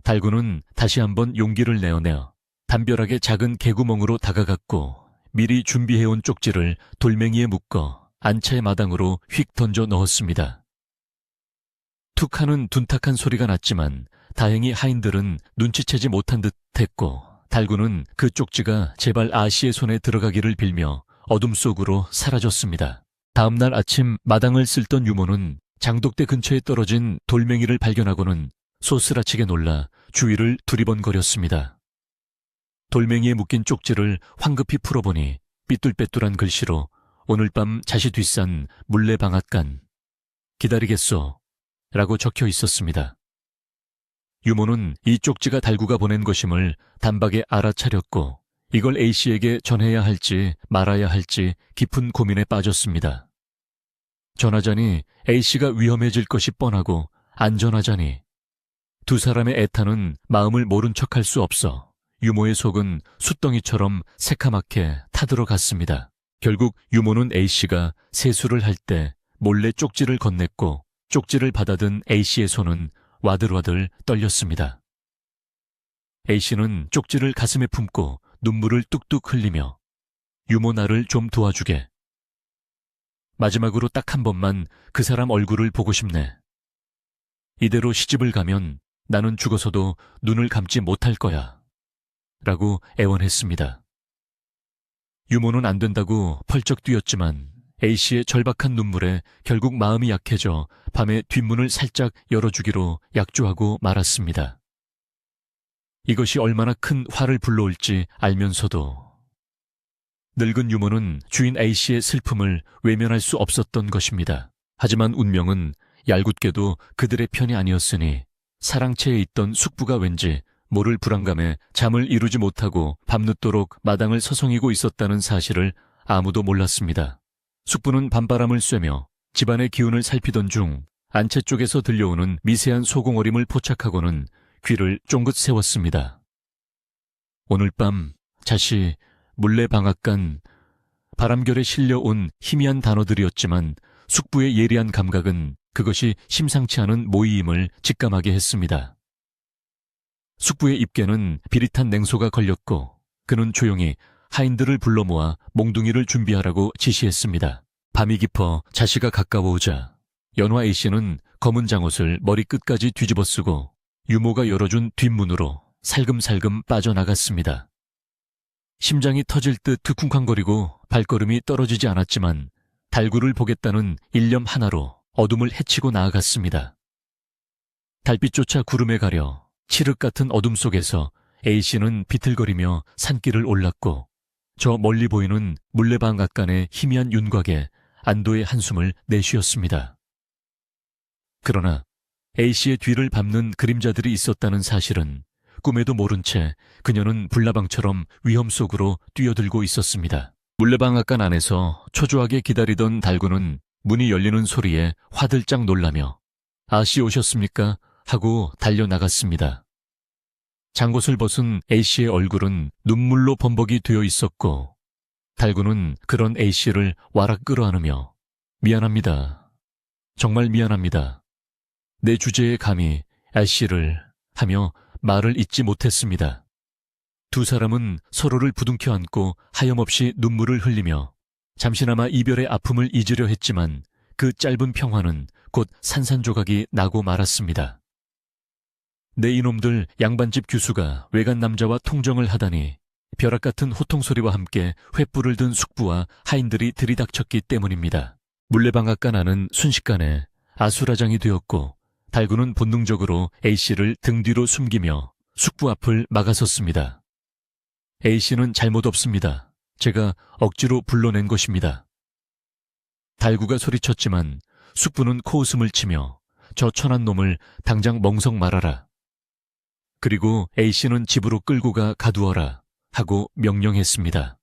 달구는 다시 한번 용기를 내어내어 담벼락의 작은 개구멍으로 다가갔고 미리 준비해온 쪽지를 돌멩이에 묶어 안채 마당으로 휙 던져 넣었습니다. 툭 하는 둔탁한 소리가 났지만 다행히 하인들은 눈치채지 못한 듯 했고 달구는 그 쪽지가 제발 아씨의 손에 들어가기를 빌며 어둠 속으로 사라졌습니다. 다음날 아침 마당을 쓸던 유모는 장독대 근처에 떨어진 돌멩이를 발견하고는 소스라치게 놀라 주위를 두리번거렸습니다. 돌멩이에 묶인 쪽지를 황급히 풀어보니 삐뚤빼뚤한 글씨로 오늘 밤 자시 뒷산 물레방앗간 기다리겠소 라고 적혀 있었습니다. 유모는 이 쪽지가 달구가 보낸 것임을 단박에 알아차렸고 이걸 A씨에게 전해야 할지 말아야 할지 깊은 고민에 빠졌습니다. 전하자니 A씨가 위험해질 것이 뻔하고 안 전하자니 두 사람의 애타는 마음을 모른 척할 수 없어 유모의 속은 숫덩이처럼 새카맣게 타들어갔습니다. 결국 유모는 A씨가 세수를 할 때 몰래 쪽지를 건넸고 쪽지를 받아든 A씨의 손은 와들와들 떨렸습니다. A씨는 쪽지를 가슴에 품고 눈물을 뚝뚝 흘리며 유모 나를 좀 도와주게. 마지막으로 딱 한 번만 그 사람 얼굴을 보고 싶네. 이대로 시집을 가면 나는 죽어서도 눈을 감지 못할 거야. 라고 애원했습니다. 유모는 안 된다고 펄쩍 뛰었지만 A씨의 절박한 눈물에 결국 마음이 약해져 밤에 뒷문을 살짝 열어주기로 약조하고 말았습니다. 이것이 얼마나 큰 화를 불러올지 알면서도 늙은 유모는 주인 A씨의 슬픔을 외면할 수 없었던 것입니다. 하지만 운명은 얄궂게도 그들의 편이 아니었으니 사랑채에 있던 숙부가 왠지 모를 불안감에 잠을 이루지 못하고 밤늦도록 마당을 서성이고 있었다는 사실을 아무도 몰랐습니다. 숙부는 밤바람을 쐬며 집안의 기운을 살피던 중 안채 쪽에서 들려오는 미세한 소공어림을 포착하고는 귀를 쫑긋 세웠습니다. 오늘 밤 자시 물레방앗간 바람결에 실려온 희미한 단어들이었지만 숙부의 예리한 감각은 그것이 심상치 않은 모이임을 직감하게 했습니다. 숙부의 입께는 비릿한 냉소가 걸렸고 그는 조용히 하인들을 불러 모아 몽둥이를 준비하라고 지시했습니다. 밤이 깊어 자시가 가까워오자 연화 A씨는 검은 장옷을 머리끝까지 뒤집어 쓰고 유모가 열어준 뒷문으로 살금살금 빠져나갔습니다. 심장이 터질 듯 두쿵쾅거리고 발걸음이 떨어지지 않았지만 달구를 보겠다는 일념 하나로 어둠을 헤치고 나아갔습니다. 달빛조차 구름에 가려 칠흑 같은 어둠 속에서 A씨는 비틀거리며 산길을 올랐고 저 멀리 보이는 물레방앗간의 희미한 윤곽에 안도의 한숨을 내쉬었습니다. 그러나 A씨의 뒤를 밟는 그림자들이 있었다는 사실은 꿈에도 모른 채 그녀는 불나방처럼 위험 속으로 뛰어들고 있었습니다. 물레방앗간 안에서 초조하게 기다리던 달구는 문이 열리는 소리에 화들짝 놀라며 아씨 오셨습니까? 하고 달려나갔습니다. 장곳을 벗은 A씨의 얼굴은 눈물로 범벅이 되어 있었고 달구는 그런 A씨를 와락 끌어안으며 미안합니다. 정말 미안합니다. 내 주제에 감히 A씨를 하며 말을 잇지 못했습니다. 두 사람은 서로를 부둥켜 안고 하염없이 눈물을 흘리며 잠시나마 이별의 아픔을 잊으려 했지만 그 짧은 평화는 곧 산산조각이 나고 말았습니다. 내 이놈들 양반집 규수가 외간 남자와 통정을 하다니 벼락 같은 호통소리와 함께 횃불을 든 숙부와 하인들이 들이닥쳤기 때문입니다. 물레방앗간 안은 순식간에 아수라장이 되었고 달구는 본능적으로 A씨를 등 뒤로 숨기며 숙부 앞을 막아섰습니다. A씨는 잘못 없습니다. 제가 억지로 불러낸 것입니다. 달구가 소리쳤지만 숙부는 코웃음을 치며 저 천한 놈을 당장 멍석 말아라. 그리고 A씨는 집으로 끌고 가 가두어라 하고 명령했습니다.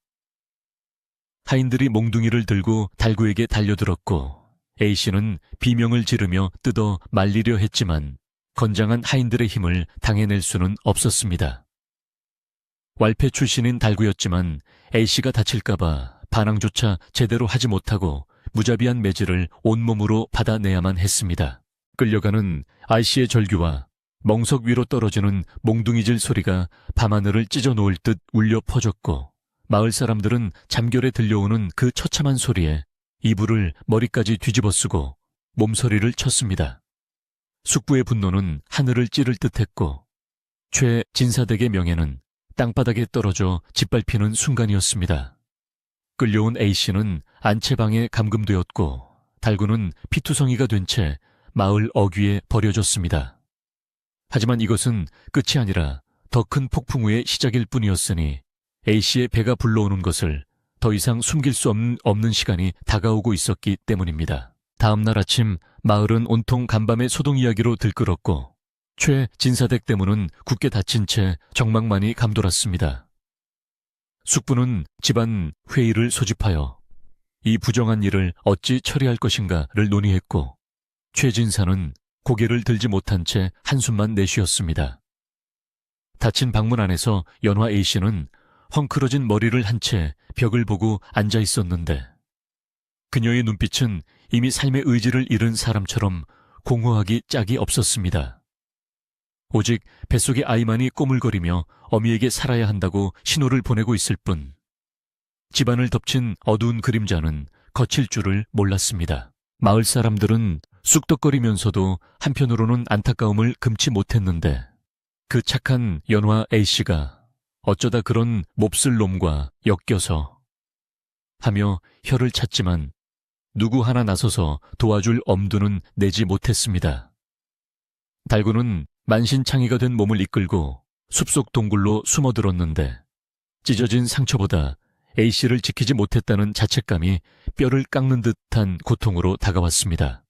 하인들이 몽둥이를 들고 달구에게 달려들었고 A씨는 비명을 지르며 뜯어 말리려 했지만 건장한 하인들의 힘을 당해낼 수는 없었습니다. 왈패 출신인 달구였지만 A씨가 다칠까봐 반항조차 제대로 하지 못하고 무자비한 매질을 온몸으로 받아내야만 했습니다. 끌려가는 I씨의 절규와 멍석 위로 떨어지는 몽둥이질 소리가 밤하늘을 찢어놓을 듯 울려 퍼졌고 마을 사람들은 잠결에 들려오는 그 처참한 소리에 이불을 머리까지 뒤집어 쓰고 몸서리를 쳤습니다. 숙부의 분노는 하늘을 찌를 듯했고 최 진사댁의 명예는 땅바닥에 떨어져 짓밟히는 순간이었습니다. 끌려온 A씨는 안채방에 감금되었고 달구는 피투성이가 된 채 마을 어귀에 버려졌습니다. 하지만 이것은 끝이 아니라 더 큰 폭풍우의 시작일 뿐이었으니 A씨의 배가 불러오는 것을 더 이상 숨길 수 없는 시간이 다가오고 있었기 때문입니다. 다음 날 아침 마을은 온통 간밤의 소동 이야기로 들끓었고 최 진사댁 대문은 굳게 닫힌 채 정막만이 감돌았습니다. 숙부는 집안 회의를 소집하여 이 부정한 일을 어찌 처리할 것인가를 논의했고, 최 진사는 고개를 들지 못한 채 한숨만 내쉬었습니다. 닫힌 방문 안에서 연화 A씨는 헝클어진 머리를 한 채 벽을 보고 앉아 있었는데, 그녀의 눈빛은 이미 삶의 의지를 잃은 사람처럼 공허하기 짝이 없었습니다. 오직 뱃속의 아이만이 꼬물거리며 어미에게 살아야 한다고 신호를 보내고 있을 뿐, 집안을 덮친 어두운 그림자는 거칠 줄을 몰랐습니다. 마을 사람들은 쑥덕거리면서도 한편으로는 안타까움을 금치 못했는데, 그 착한 연화 A씨가 어쩌다 그런 몹쓸 놈과 엮여서 하며 혀를 찼지만 누구 하나 나서서 도와줄 엄두는 내지 못했습니다. 달구는 만신창이가 된 몸을 이끌고 숲속 동굴로 숨어들었는데, 찢어진 상처보다 A씨를 지키지 못했다는 자책감이 뼈를 깎는 듯한 고통으로 다가왔습니다.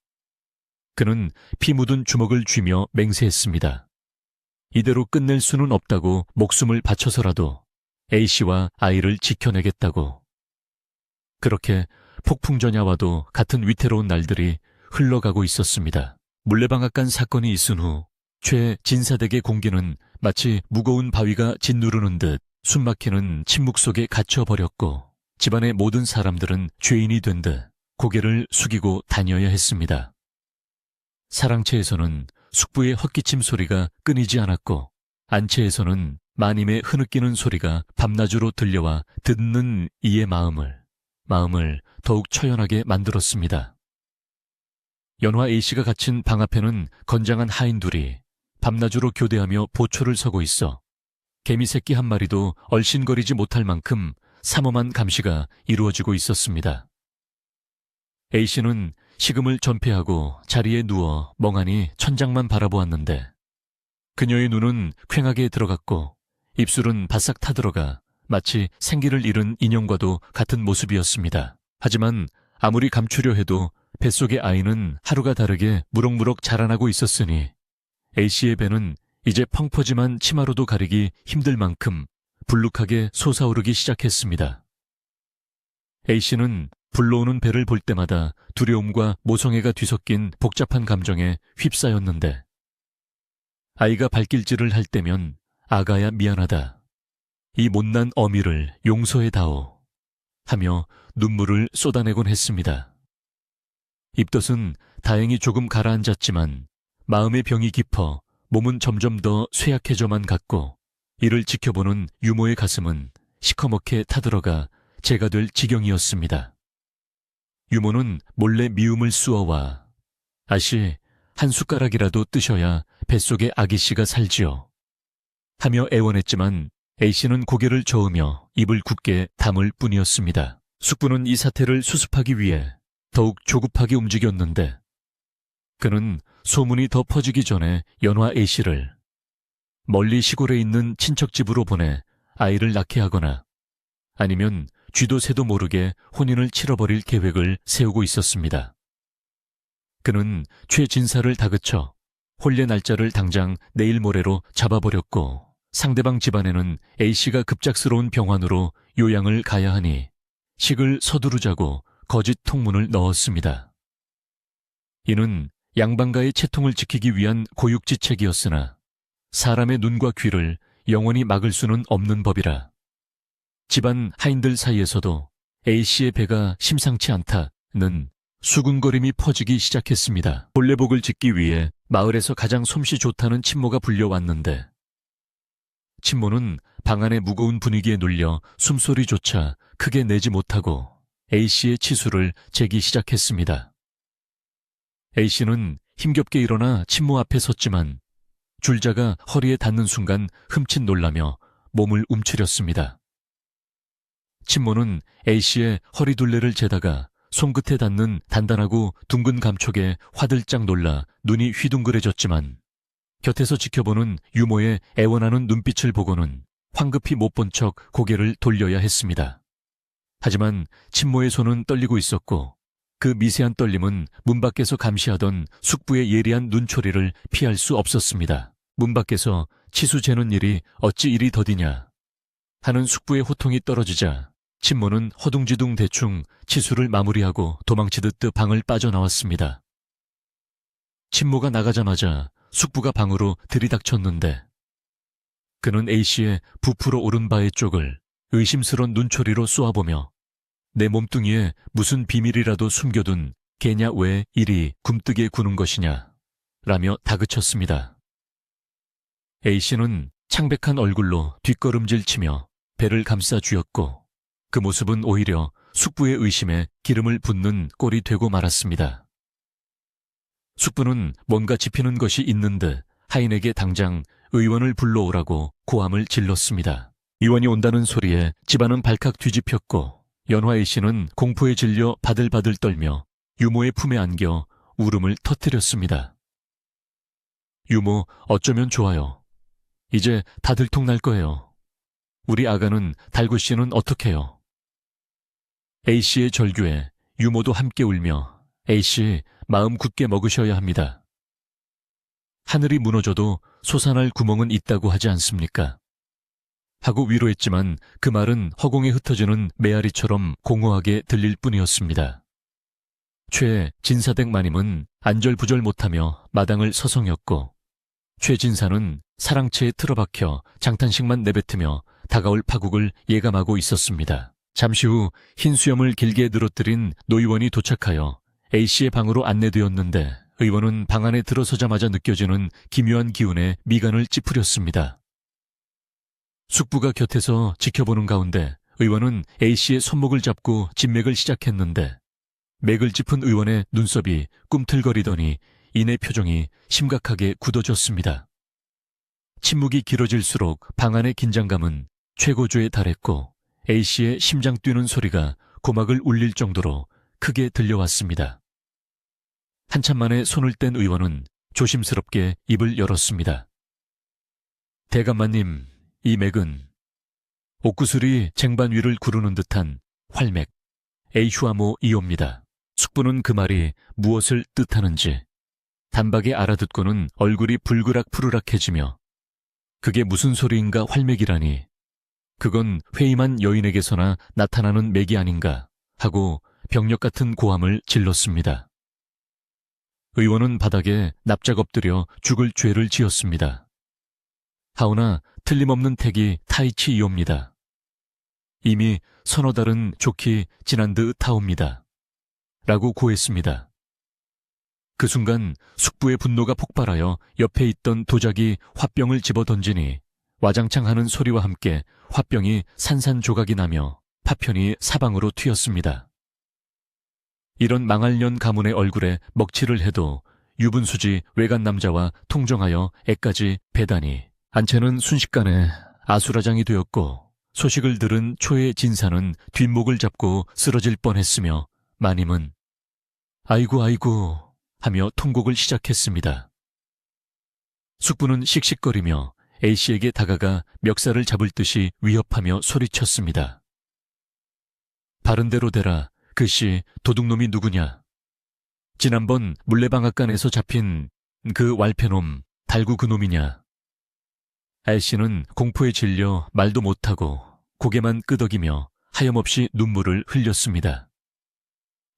그는 피 묻은 주먹을 쥐며 맹세했습니다. 이대로 끝낼 수는 없다고, 목숨을 바쳐서라도 A씨와 아이를 지켜내겠다고. 그렇게 폭풍전야와도 같은 위태로운 날들이 흘러가고 있었습니다. 물레방앗간 사건이 있은 후 최 진사댁의 공기는 마치 무거운 바위가 짓누르는 듯 숨막히는 침묵 속에 갇혀버렸고, 집안의 모든 사람들은 죄인이 된 듯 고개를 숙이고 다녀야 했습니다. 사랑채에서는 숙부의 헛기침 소리가 끊이지 않았고, 안채에서는 마님의 흐느끼는 소리가 밤낮으로 들려와 듣는 이의 마음을 더욱 처연하게 만들었습니다. 연화 A씨가 갇힌 방 앞에는 건장한 하인 둘이 밤낮으로 교대하며 보초를 서고 있어 개미 새끼 한 마리도 얼씬거리지 못할 만큼 삼엄한 감시가 이루어지고 있었습니다. A씨는 식음을 전폐하고 자리에 누워 멍하니 천장만 바라보았는데, 그녀의 눈은 퀭하게 들어갔고 입술은 바싹 타들어가 마치 생기를 잃은 인형과도 같은 모습이었습니다. 하지만 아무리 감추려 해도 뱃속의 아이는 하루가 다르게 무럭무럭 자라나고 있었으니 A씨의 배는 이제 펑퍼짐한 치마로도 가리기 힘들 만큼 불룩하게 솟아오르기 시작했습니다. A씨는 불러오는 배를 볼 때마다 두려움과 모성애가 뒤섞인 복잡한 감정에 휩싸였는데, 아이가 발길질을 할 때면 아가야 미안하다, 이 못난 어미를 용서해다오 하며 눈물을 쏟아내곤 했습니다. 입덧은 다행히 조금 가라앉았지만 마음의 병이 깊어 몸은 점점 더 쇠약해져만 갔고, 이를 지켜보는 유모의 가슴은 시커멓게 타들어가 재가 될 지경이었습니다. 유모는 몰래 미움을 쑤어와 아씨, 한 숟가락이라도 뜨셔야 뱃속에 아기씨가 살지요 하며 애원했지만 A씨는 고개를 저으며 입을 굳게 담을 뿐이었습니다. 숙부는 이 사태를 수습하기 위해 더욱 조급하게 움직였는데, 그는 소문이 더 퍼지기 전에 연화 A씨를 멀리 시골에 있는 친척집으로 보내 아이를 낳게 하거나 아니면 쥐도 새도 모르게 혼인을 치러버릴 계획을 세우고 있었습니다. 그는 최 진사를 다그쳐 혼례 날짜를 당장 내일 모레로 잡아버렸고, 상대방 집안에는 A씨가 급작스러운 병환으로 요양을 가야 하니 식을 서두르자고 거짓 통문을 넣었습니다. 이는 양반가의 채통을 지키기 위한 고육지책이었으나 사람의 눈과 귀를 영원히 막을 수는 없는 법이라 집안 하인들 사이에서도 A씨의 배가 심상치 않다는 수군거림이 퍼지기 시작했습니다. 본래복을 짓기 위해 마을에서 가장 솜씨 좋다는 친모가 불려왔는데, 친모는 방 안의 무거운 분위기에 눌려 숨소리조차 크게 내지 못하고 A씨의 치수를 재기 시작했습니다. A씨는 힘겹게 일어나 친모 앞에 섰지만 줄자가 허리에 닿는 순간 흠칫 놀라며 몸을 움츠렸습니다. 친모는 A씨의 허리둘레를 재다가 손끝에 닿는 단단하고 둥근 감촉에 화들짝 놀라 눈이 휘둥그레졌지만, 곁에서 지켜보는 유모의 애원하는 눈빛을 보고는 황급히 못 본 척 고개를 돌려야 했습니다. 하지만 친모의 손은 떨리고 있었고, 그 미세한 떨림은 문 밖에서 감시하던 숙부의 예리한 눈초리를 피할 수 없었습니다. 문 밖에서 치수 재는 일이 어찌 이리 더디냐. 하는 숙부의 호통이 떨어지자 친모는 허둥지둥 대충 치수를 마무리하고 도망치듯 방을 빠져나왔습니다. 친모가 나가자마자 숙부가 방으로 들이닥쳤는데 그는 A씨의 부풀어 오른 바의 쪽을 의심스러운 눈초리로 쏘아보며 내 몸뚱이에 무슨 비밀이라도 숨겨둔 개냐 왜 이리 굼뜨게 구는 것이냐 라며 다그쳤습니다. A씨는 창백한 얼굴로 뒷걸음질 치며 배를 감싸 쥐었고 그 모습은 오히려 숙부의 의심에 기름을 붓는 꼴이 되고 말았습니다. 숙부는 뭔가 짚히는 것이 있는 듯 하인에게 당장 의원을 불러오라고 고함을 질렀습니다. 의원이 온다는 소리에 집안은 발칵 뒤집혔고 연화 A씨는 공포에 질려 바들바들 떨며 유모의 품에 안겨 울음을 터뜨렸습니다. 유모, 어쩌면 좋아요. 이제 다 들통날 거예요. 우리 아가는 달구씨는 어떡해요? A씨의 절규에 유모도 함께 울며 A씨, 마음 굳게 먹으셔야 합니다. 하늘이 무너져도 솟아날 구멍은 있다고 하지 않습니까? 하고 위로했지만 그 말은 허공에 흩어지는 메아리처럼 공허하게 들릴 뿐이었습니다. 최 진사댁 마님은 안절부절 못하며 마당을 서성였고 최 진사는 사랑채에 틀어박혀 장탄식만 내뱉으며 다가올 파국을 예감하고 있었습니다. 잠시 후 흰 수염을 길게 늘어뜨린 노의원이 도착하여 A씨의 방으로 안내되었는데 의원은 방 안에 들어서자마자 느껴지는 기묘한 기운에 미간을 찌푸렸습니다. 숙부가 곁에서 지켜보는 가운데 의원은 A씨의 손목을 잡고 진맥을 시작했는데 맥을 짚은 의원의 눈썹이 꿈틀거리더니 이내 표정이 심각하게 굳어졌습니다. 침묵이 길어질수록 방 안의 긴장감은 최고조에 달했고 A씨의 심장 뛰는 소리가 고막을 울릴 정도로 크게 들려왔습니다. 한참 만에 손을 뗀 의원은 조심스럽게 입을 열었습니다. 대감마님, 이 맥은 옥구슬이 쟁반 위를 구르는 듯한 활맥, 에이휴아모 이옵니다. 숙부는 그 말이 무엇을 뜻하는지 단박에 알아듣고는 얼굴이 불그락푸르락해지며 그게 무슨 소리인가 활맥이라니 그건 회임한 여인에게서나 나타나는 맥이 아닌가 하고 병력 같은 고함을 질렀습니다. 의원은 바닥에 납작 엎드려 죽을 죄를 지었습니다. 하오나 틀림없는 택이 타이치이옵니다. 이미 서너 달은 좋기 지난 듯 하옵니다. 라고 고했습니다. 그 순간 숙부의 분노가 폭발하여 옆에 있던 도자기 화병을 집어던지니 와장창 하는 소리와 함께 화병이 산산조각이 나며 파편이 사방으로 튀었습니다. 이런 망할년 가문의 얼굴에 먹칠을 해도 유분수지 외간 남자와 통정하여 애까지 배다니 안채는 순식간에 아수라장이 되었고 소식을 들은 초의 진사는 뒷목을 잡고 쓰러질 뻔했으며 마님은 아이고 아이고 하며 통곡을 시작했습니다. 숙부는 씩씩거리며 A씨에게 다가가 멱살을 잡을 듯이 위협하며 소리쳤습니다. 바른대로 대라. 그씨 도둑놈이 누구냐? 지난번 물레방앗간에서 잡힌 그 왈패놈 달구 그놈이냐? A씨는 공포에 질려 말도 못하고 고개만 끄덕이며 하염없이 눈물을 흘렸습니다.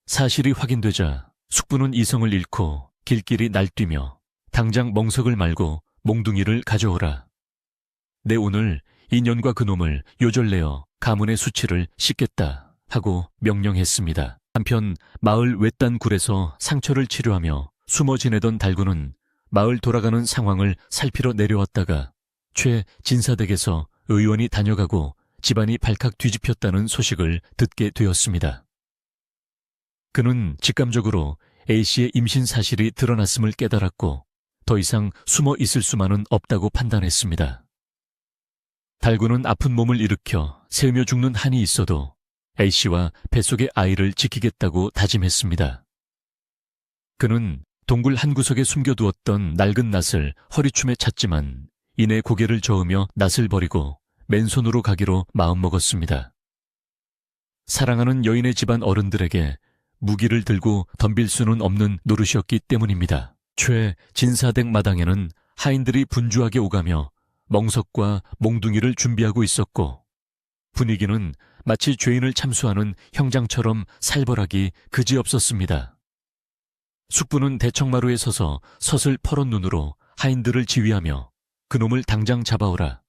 사실이 확인되자 숙부는 이성을 잃고 길길이 날뛰며 당장 멍석을 말고 몽둥이를 가져오라. 내 오늘 인연과 그놈을 요절내어 가문의 수치를 씻겠다 하고 명령했습니다. 한편 마을 외딴 굴에서 상처를 치료하며 숨어 지내던 달구는 마을 돌아가는 상황을 살피러 내려왔다가 최 진사댁에서 의원이 다녀가고 집안이 발칵 뒤집혔다는 소식을 듣게 되었습니다. 그는 직감적으로 A씨의 임신 사실이 드러났음을 깨달았고 더 이상 숨어 있을 수만은 없다고 판단했습니다. 달구는 아픈 몸을 일으켜 세며 죽는 한이 있어도 A씨와 뱃속의 아이를 지키겠다고 다짐했습니다. 그는 동굴 한 구석에 숨겨두었던 낡은 낫을 허리춤에 찼지만 이내 고개를 저으며 낫을 버리고 맨손으로 가기로 마음먹었습니다. 사랑하는 여인의 집안 어른들에게 무기를 들고 덤빌 수는 없는 노릇이었기 때문입니다. 최 진사댁 마당에는 하인들이 분주하게 오가며 멍석과 몽둥이를 준비하고 있었고 분위기는 마치 죄인을 참수하는 형장처럼 살벌하기 그지없었습니다. 숙부는 대청마루에 서서 서슬 퍼런 눈으로 하인들을 지휘하며 그놈을 당장 잡아오라.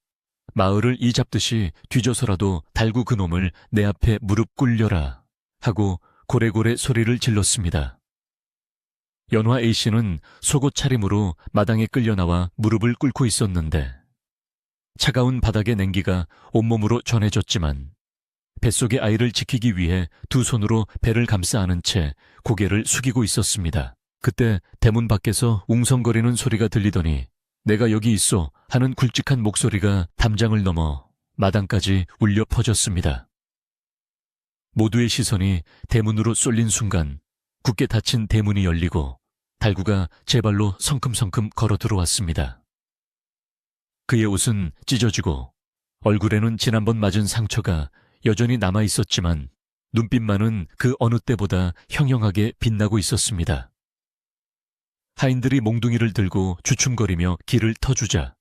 마을을 이 잡듯이 뒤져서라도 달구 그놈을 내 앞에 무릎 꿇려라 하고 고래고래 소리를 질렀습니다. 연화 A씨는 속옷 차림으로 마당에 끌려나와 무릎을 꿇고 있었는데 차가운 바닥의 냉기가 온몸으로 전해졌지만 뱃속의 아이를 지키기 위해 두 손으로 배를 감싸 안은 채 고개를 숙이고 있었습니다. 그때 대문 밖에서 웅성거리는 소리가 들리더니 내가 여기 있어 하는 굵직한 목소리가 담장을 넘어 마당까지 울려 퍼졌습니다. 모두의 시선이 대문으로 쏠린 순간 굳게 닫힌 대문이 열리고 달구가 제 발로 성큼성큼 걸어 들어왔습니다. 그의 옷은 찢어지고 얼굴에는 지난번 맞은 상처가 여전히 남아 있었지만 눈빛만은 그 어느 때보다 형형하게 빛나고 있었습니다. 하인들이 몽둥이를 들고 주춤거리며 길을 터주자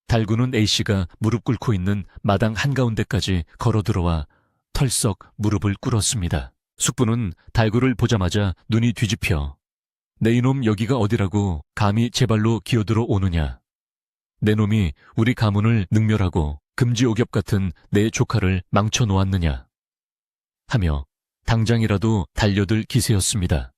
달구는 A씨가 무릎 꿇고 있는 마당 한가운데까지 걸어 들어와 털썩 무릎을 꿇었습니다. 숙부는 달구를 보자마자 눈이 뒤집혀 내 이놈 여기가 어디라고 감히 제 발로 기어들어 오느냐. 내 놈이 우리 가문을 능멸하고 금지옥엽 같은 내 조카를 망쳐놓았느냐 하며 당장이라도 달려들 기세였습니다.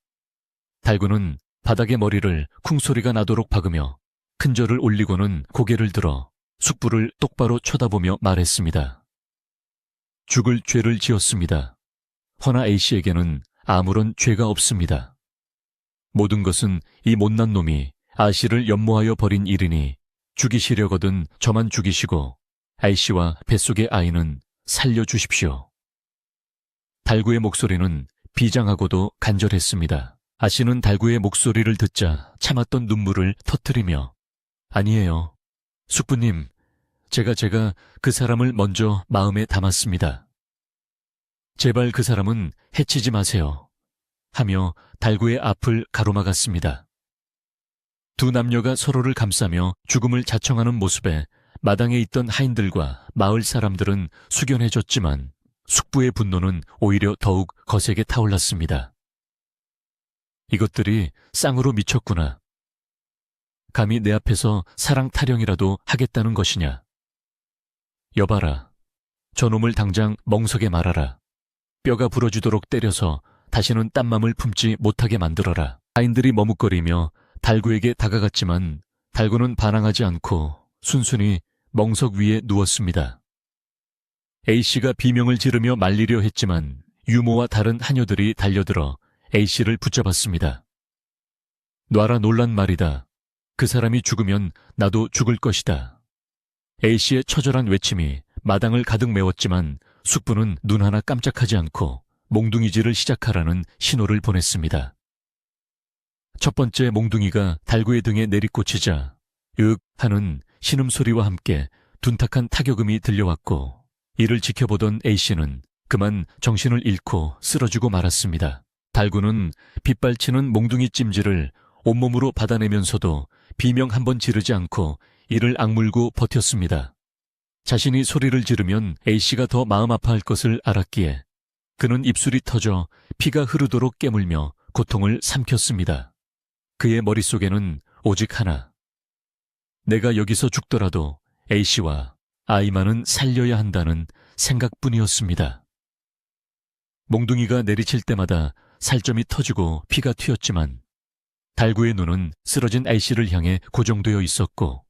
달구는 바닥에 머리를 쿵소리가 나도록 박으며 큰절을 올리고는 고개를 들어 숙부를 똑바로 쳐다보며 말했습니다. 죽을 죄를 지었습니다. 허나 A씨에게는 아무런 죄가 없습니다. 모든 것은 이 못난 놈이 아씨를 연모하여 버린 일이니 죽이시려거든 저만 죽이시고 A씨와 뱃속의 아이는 살려주십시오. 달구의 목소리는 비장하고도 간절했습니다. 아씨는 달구의 목소리를 듣자 참았던 눈물을 터뜨리며 아니에요. 숙부님, 제가 그 사람을 먼저 마음에 담았습니다. 제발 그 사람은 해치지 마세요. 하며 달구의 앞을 가로막았습니다. 두 남녀가 서로를 감싸며 죽음을 자청하는 모습에 마당에 있던 하인들과 마을 사람들은 숙연해졌지만 숙부의 분노는 오히려 더욱 거세게 타올랐습니다. 이것들이 쌍으로 미쳤구나. 감히 내 앞에서 사랑 타령이라도 하겠다는 것이냐. 여봐라. 저놈을 당장 멍석에 말아라. 뼈가 부러지도록 때려서 다시는 딴맘을 품지 못하게 만들어라. 하인들이 머뭇거리며 달구에게 다가갔지만 달구는 반항하지 않고 순순히 멍석 위에 누웠습니다. A씨가 비명을 지르며 말리려 했지만 유모와 다른 하녀들이 달려들어 A씨를 붙잡았습니다. 놔라 놀란 말이다. 그 사람이 죽으면 나도 죽을 것이다. A씨의 처절한 외침이 마당을 가득 메웠지만 숙부는 눈 하나 깜짝하지 않고 몽둥이질을 시작하라는 신호를 보냈습니다. 첫 번째 몽둥이가 달구의 등에 내리꽂히자 윽 하는 신음소리와 함께 둔탁한 타격음이 들려왔고 이를 지켜보던 A씨는 그만 정신을 잃고 쓰러지고 말았습니다. 달구는 빗발치는 몽둥이 찜질을 온몸으로 받아내면서도 비명 한 번 지르지 않고 이를 악물고 버텼습니다. 자신이 소리를 지르면 A씨가 더 마음 아파할 것을 알았기에 그는 입술이 터져 피가 흐르도록 깨물며 고통을 삼켰습니다. 그의 머릿속에는 오직 하나. 내가 여기서 죽더라도 A씨와 아이만은 살려야 한다는 생각뿐이었습니다. 몽둥이가 내리칠 때마다 살점이 터지고 피가 튀었지만 달구의 눈은 쓰러진 A씨를 향해 고정되어 있었고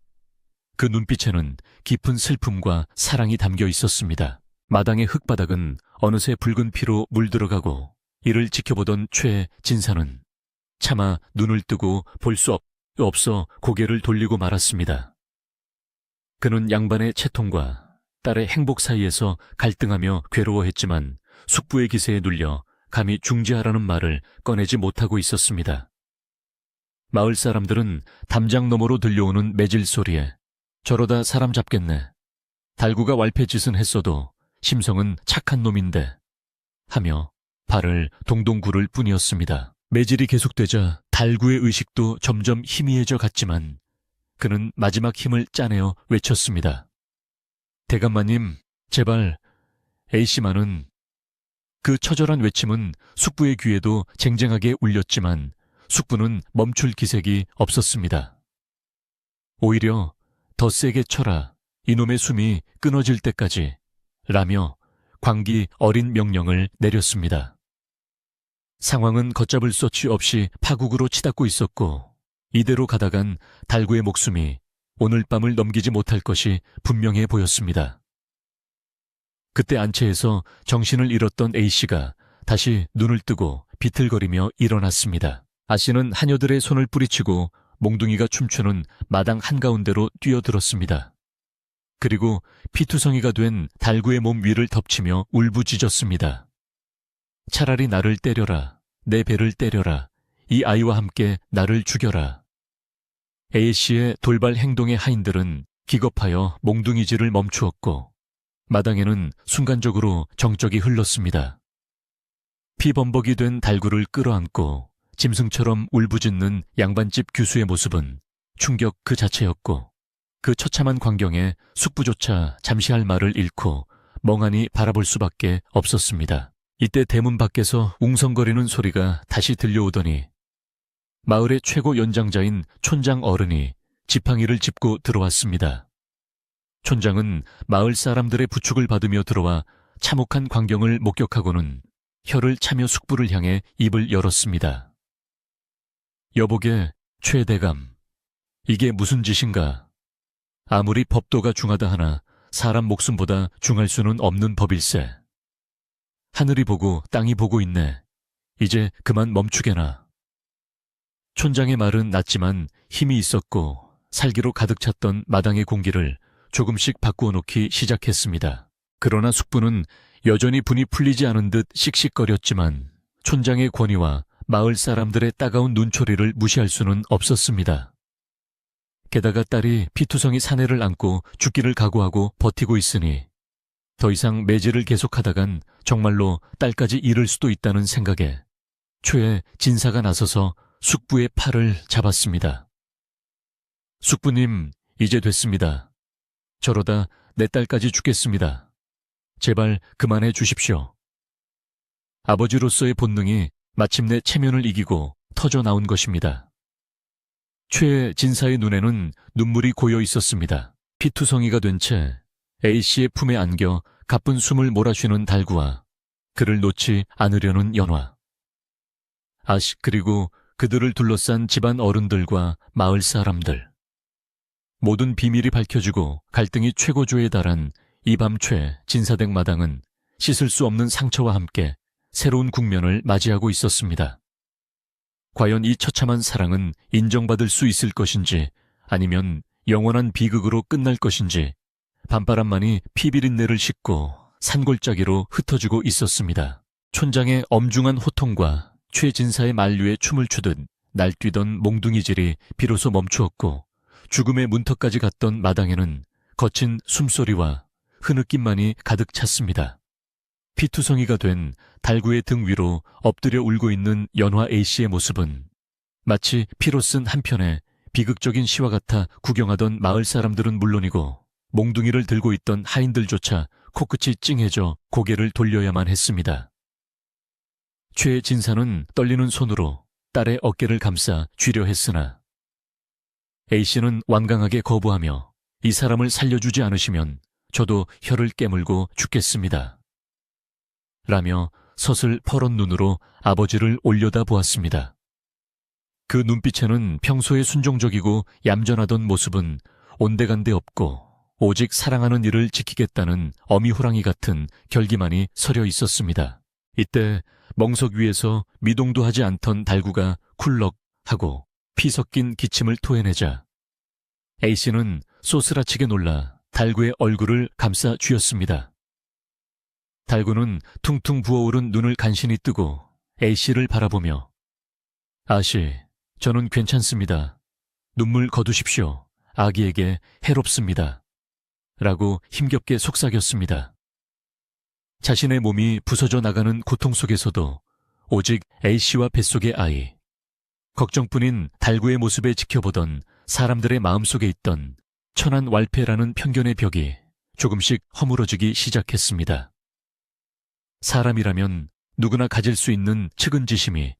그 눈빛에는 깊은 슬픔과 사랑이 담겨 있었습니다. 마당의 흙바닥은 어느새 붉은 피로 물들어가고 이를 지켜보던 최진사는 차마 눈을 뜨고 볼 수 없어 고개를 돌리고 말았습니다. 그는 양반의 채통과 딸의 행복 사이에서 갈등하며 괴로워했지만 숙부의 기세에 눌려 감히 중지하라는 말을 꺼내지 못하고 있었습니다. 마을 사람들은 담장 너머로 들려오는 매질 소리에 저러다 사람 잡겠네. 달구가 왈패짓은 했어도 심성은 착한 놈인데 하며 발을 동동 구를 뿐이었습니다. 매질이 계속되자 달구의 의식도 점점 희미해져 갔지만 그는 마지막 힘을 짜내어 외쳤습니다. 대감마님, 제발 A씨만은 그 처절한 외침은 숙부의 귀에도 쟁쟁하게 울렸지만 숙부는 멈출 기색이 없었습니다. 오히려 더 세게 쳐라, 이놈의 숨이 끊어질 때까지 라며 광기 어린 명령을 내렸습니다. 상황은 걷잡을 소치 없이 파국으로 치닫고 있었고 이대로 가다간 달구의 목숨이 오늘 밤을 넘기지 못할 것이 분명해 보였습니다. 그때 안채에서 정신을 잃었던 A씨가 다시 눈을 뜨고 비틀거리며 일어났습니다. 아씨는 하녀들의 손을 뿌리치고 몽둥이가 춤추는 마당 한가운데로 뛰어들었습니다. 그리고 피투성이가 된 달구의 몸 위를 덮치며 울부짖었습니다. 차라리 나를 때려라, 내 배를 때려라, 이 아이와 함께 나를 죽여라. A씨의 돌발 행동의 하인들은 기겁하여 몽둥이질을 멈추었고 마당에는 순간적으로 정적이 흘렀습니다. 피범벅이 된 달구를 끌어안고 짐승처럼 울부짖는 양반집 규수의 모습은 충격 그 자체였고 그 처참한 광경에 숙부조차 잠시 할 말을 잃고 멍하니 바라볼 수밖에 없었습니다. 이때 대문 밖에서 웅성거리는 소리가 다시 들려오더니 마을의 최고 연장자인 촌장 어른이 지팡이를 짚고 들어왔습니다. 촌장은 마을 사람들의 부축을 받으며 들어와 참혹한 광경을 목격하고는 혀를 차며 숙부를 향해 입을 열었습니다. 여보게 최대감, 이게 무슨 짓인가? 아무리 법도가 중하다 하나 사람 목숨보다 중할 수는 없는 법일세. 하늘이 보고 땅이 보고 있네. 이제 그만 멈추게나. 촌장의 말은 낮지만 힘이 있었고 살기로 가득 찼던 마당의 공기를 조금씩 바꾸어 놓기 시작했습니다. 그러나 숙부는 여전히 분이 풀리지 않은 듯 씩씩거렸지만 촌장의 권위와 마을 사람들의 따가운 눈초리를 무시할 수는 없었습니다. 게다가 딸이 피투성이 사내를 안고 죽기를 각오하고 버티고 있으니 더 이상 매질을 계속하다간 정말로 딸까지 잃을 수도 있다는 생각에 최 진사가 나서서 숙부의 팔을 잡았습니다. 숙부님, 이제 됐습니다. 저러다 내 딸까지 죽겠습니다. 제발 그만해 주십시오. 아버지로서의 본능이 마침내 체면을 이기고 터져 나온 것입니다. 최 진사의 눈에는 눈물이 고여 있었습니다. 피투성이가 된 채 A씨의 품에 안겨 가쁜 숨을 몰아쉬는 달구와 그를 놓지 않으려는 연화. 그리고 그들을 둘러싼 집안 어른들과 마을 사람들. 모든 비밀이 밝혀지고 갈등이 최고조에 달한 이 밤 최 진사댁 마당은 씻을 수 없는 상처와 함께 새로운 국면을 맞이하고 있었습니다. 과연 이 처참한 사랑은 인정받을 수 있을 것인지 아니면 영원한 비극으로 끝날 것인지 밤바람만이 피비린내를 싣고 산골짜기로 흩어지고 있었습니다. 촌장의 엄중한 호통과 최진사의 만류에 춤을 추듯 날뛰던 몽둥이질이 비로소 멈추었고 죽음의 문턱까지 갔던 마당에는 거친 숨소리와 흐느낌만이 가득 찼습니다. 피투성이가 된 달구의 등 위로 엎드려 울고 있는 연화 A씨의 모습은 마치 피로 쓴 한편의 비극적인 시와 같아 구경하던 마을 사람들은 물론이고 몽둥이를 들고 있던 하인들조차 코끝이 찡해져 고개를 돌려야만 했습니다. 최 진사는 떨리는 손으로 딸의 어깨를 감싸 쥐려 했으나 A씨는 완강하게 거부하며 이 사람을 살려주지 않으시면 저도 혀를 깨물고 죽겠습니다. 라며 서슬 퍼런 눈으로 아버지를 올려다 보았습니다. 그 눈빛에는 평소에 순종적이고 얌전하던 모습은 온데간데 없고 오직 사랑하는 이를 지키겠다는 어미호랑이 같은 결기만이 서려 있었습니다. 이때 멍석 위에서 미동도 하지 않던 달구가 쿨럭 하고 피 섞인 기침을 토해내자 A씨는 쏘스라치게 놀라 달구의 얼굴을 감싸 쥐었습니다. 달구는 퉁퉁 부어오른 눈을 간신히 뜨고 A씨를 바라보며 아씨, 저는 괜찮습니다. 눈물 거두십시오. 아기에게 해롭습니다. 라고 힘겹게 속삭였습니다. 자신의 몸이 부서져 나가는 고통 속에서도 오직 A씨와 뱃속의 아이, 걱정뿐인 달구의 모습에 지켜보던 사람들의 마음속에 있던 천안 왈패라는 편견의 벽이 조금씩 허물어지기 시작했습니다. 사람이라면 누구나 가질 수 있는 측은지심이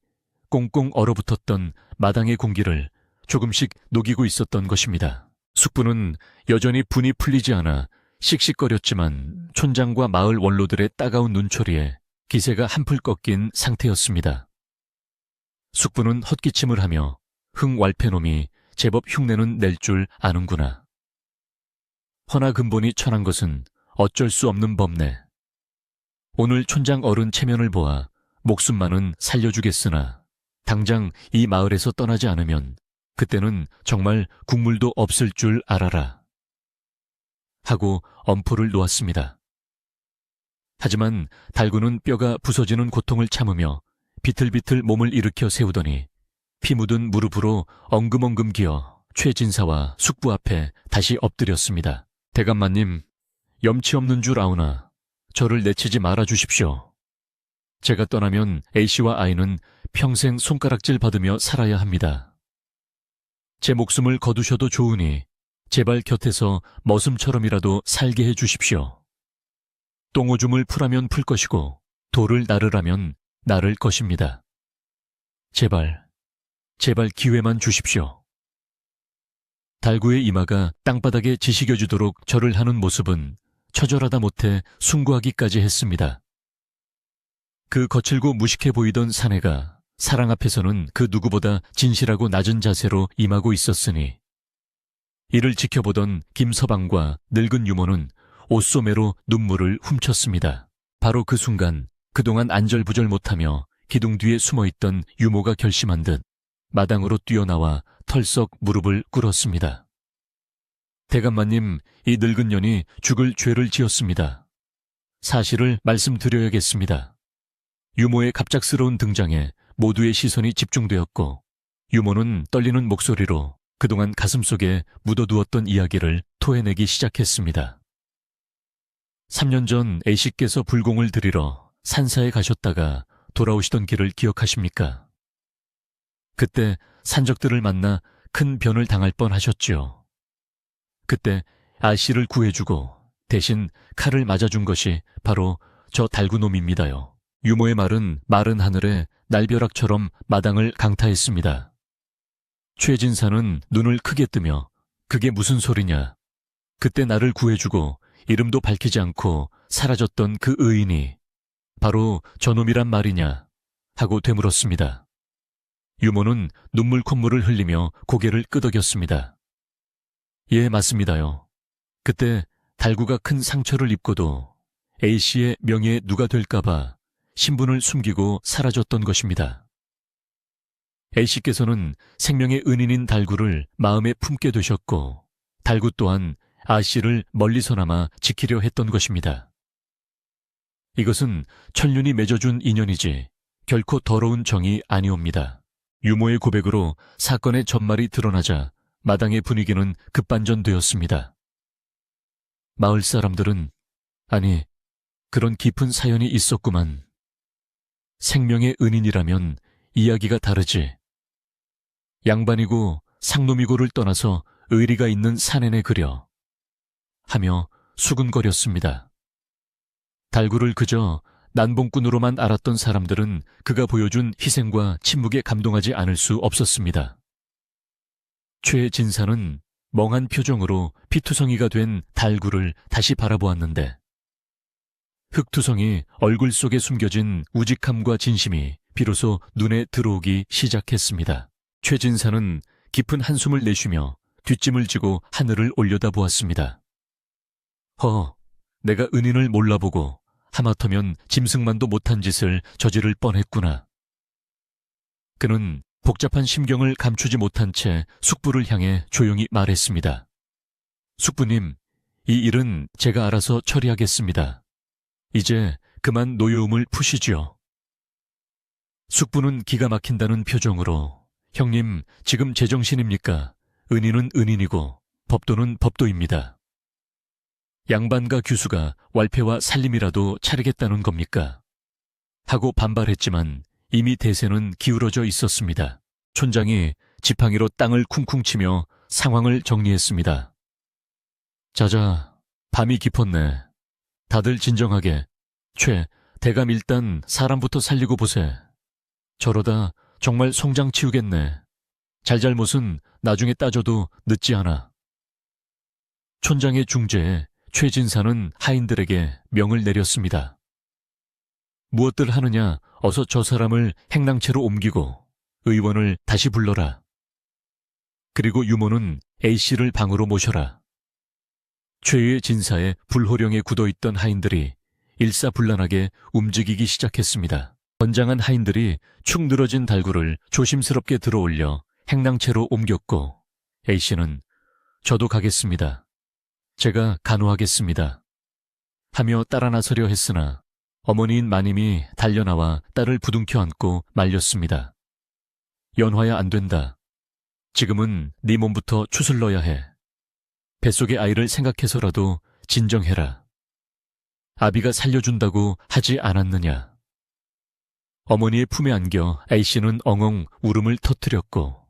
꽁꽁 얼어붙었던 마당의 공기를 조금씩 녹이고 있었던 것입니다. 숙부는 여전히 분이 풀리지 않아 씩씩거렸지만 촌장과 마을 원로들의 따가운 눈초리에 기세가 한풀 꺾인 상태였습니다. 숙부는 헛기침을 하며 흥왈패놈이 제법 흉내는 낼 줄 아는구나. 허나 근본이 천한 것은 어쩔 수 없는 법네. 오늘 촌장 어른 체면을 보아 목숨만은 살려주겠으나 당장 이 마을에서 떠나지 않으면 그때는 정말 국물도 없을 줄 알아라. 하고 엄포를 놓았습니다. 하지만 달구는 뼈가 부서지는 고통을 참으며 비틀비틀 몸을 일으켜 세우더니 피 묻은 무릎으로 엉금엉금 기어 최진사와 숙부 앞에 다시 엎드렸습니다. 대감마님, 염치 없는 줄 아오나 저를 내치지 말아 주십시오. 제가 떠나면 A씨와 아이는 평생 손가락질 받으며 살아야 합니다. 제 목숨을 거두셔도 좋으니 제발 곁에서 머슴처럼이라도 살게 해 주십시오. 똥오줌을 풀하면 풀 것이고 돌을 나르라면 나를 것입니다. 제발 기회만 주십시오. 달구의 이마가 땅바닥에 지시겨주도록 절을 하는 모습은 처절하다 못해 숭고하기까지 했습니다. 그 거칠고 무식해 보이던 사내가 사랑 앞에서는 그 누구보다 진실하고 낮은 자세로 임하고 있었으니 이를 지켜보던 김서방과 늙은 유모는 옷소매로 눈물을 훔쳤습니다. 바로 그 순간 그동안 안절부절 못하며 기둥 뒤에 숨어있던 유모가 결심한 듯 마당으로 뛰어나와 털썩 무릎을 꿇었습니다. 대감마님, 이 늙은 년이 죽을 죄를 지었습니다. 사실을 말씀드려야겠습니다. 유모의 갑작스러운 등장에 모두의 시선이 집중되었고 유모는 떨리는 목소리로 그동안 가슴속에 묻어두었던 이야기를 토해내기 시작했습니다. 3년 전 A씨께서 불공을 들이러 산사에 가셨다가 돌아오시던 길을 기억하십니까? 그때 산적들을 만나 큰 변을 당할 뻔하셨지요. 그때 아씨를 구해주고 대신 칼을 맞아준 것이 바로 저 달구놈입니다요. 유모의 말은 마른 하늘에 날벼락처럼 마당을 강타했습니다. 최진사는 눈을 크게 뜨며 그게 무슨 소리냐. 그때 나를 구해주고 이름도 밝히지 않고 사라졌던 그 의인이 바로 저놈이란 말이냐 하고 되물었습니다. 유모는 눈물 콧물을 흘리며 고개를 끄덕였습니다. 예, 맞습니다요. 그때 달구가 큰 상처를 입고도 A씨의 명예에 누가 될까봐 신분을 숨기고 사라졌던 것입니다. A씨께서는 생명의 은인인 달구를 마음에 품게 되셨고 달구 또한 아씨를 멀리서나마 지키려 했던 것입니다. 이것은 천륜이 맺어준 인연이지 결코 더러운 정이 아니옵니다. 유모의 고백으로 사건의 전말이 드러나자 마당의 분위기는 급반전되었습니다. 마을 사람들은 아니, 그런 깊은 사연이 있었구만. 생명의 은인이라면 이야기가 다르지. 양반이고 상놈이고를 떠나서 의리가 있는 사내네 그려 하며 수군거렸습니다. 달구를 그저 난봉꾼으로만 알았던 사람들은 그가 보여준 희생과 침묵에 감동하지 않을 수 없었습니다. 최진사는 멍한 표정으로 피투성이가 된 달구를 다시 바라보았는데 흙투성이 얼굴 속에 숨겨진 우직함과 진심이 비로소 눈에 들어오기 시작했습니다. 최진사는 깊은 한숨을 내쉬며 뒷짐을 지고 하늘을 올려다보았습니다. 내가 은인을 몰라보고 하마터면 짐승만도 못한 짓을 저지를 뻔했구나. 그는 복잡한 심경을 감추지 못한 채 숙부를 향해 조용히 말했습니다. 숙부님, 이 일은 제가 알아서 처리하겠습니다. 이제 그만 노여움을 푸시지요. 숙부는 기가 막힌다는 표정으로 형님, 지금 제정신입니까? 은인은 은인이고 법도는 법도입니다. 양반과 규수가 왈패와 살림이라도 차리겠다는 겁니까? 하고 반발했지만 이미 대세는 기울어져 있었습니다. 촌장이 지팡이로 땅을 쿵쿵 치며 상황을 정리했습니다. 자자, 밤이 깊었네. 다들 진정하게. 대감 일단 사람부터 살리고 보세. 저러다 정말 송장 치우겠네. 잘잘못은 나중에 따져도 늦지 않아. 촌장의 중재에 최진사는 하인들에게 명을 내렸습니다. 무엇들 하느냐, 어서 저 사람을 행랑채로 옮기고 의원을 다시 불러라. 그리고 유모는 A씨를 방으로 모셔라. 최의 진사에 불호령에 굳어있던 하인들이 일사불란하게 움직이기 시작했습니다. 건장한 하인들이 축 늘어진 달구를 조심스럽게 들어올려 행랑채로 옮겼고 A씨는 저도 가겠습니다. 제가 간호하겠습니다. 하며 따라 나서려 했으나 어머니인 마님이 달려나와 딸을 부둥켜 안고 말렸습니다. 연화야 안 된다. 지금은 네 몸부터 추슬러야 해. 뱃속의 아이를 생각해서라도 진정해라. 아비가 살려준다고 하지 않았느냐. 어머니의 품에 안겨 A씨는 엉엉 울음을 터뜨렸고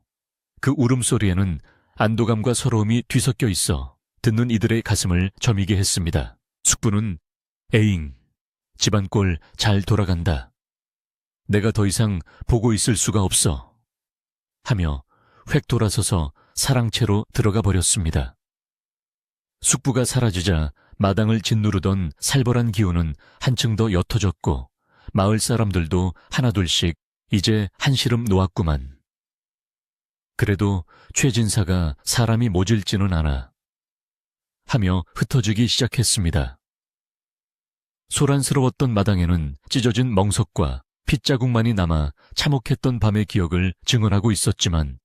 그 울음소리에는 안도감과 서러움이 뒤섞여 있어 듣는 이들의 가슴을 저미게 했습니다. 숙부는 에잉, 집안꼴 잘 돌아간다. 내가 더 이상 보고 있을 수가 없어. 하며 획 돌아서서 사랑채로 들어가 버렸습니다. 숙부가 사라지자 마당을 짓누르던 살벌한 기운은 한층 더 옅어졌고 마을 사람들도 하나둘씩 이제 한시름 놓았구만. 그래도 최진사가 사람이 모질지는 않아. 하며 흩어지기 시작했습니다. 소란스러웠던 마당에는 찢어진 멍석과 핏자국만이 남아 참혹했던 밤의 기억을 증언하고 있었지만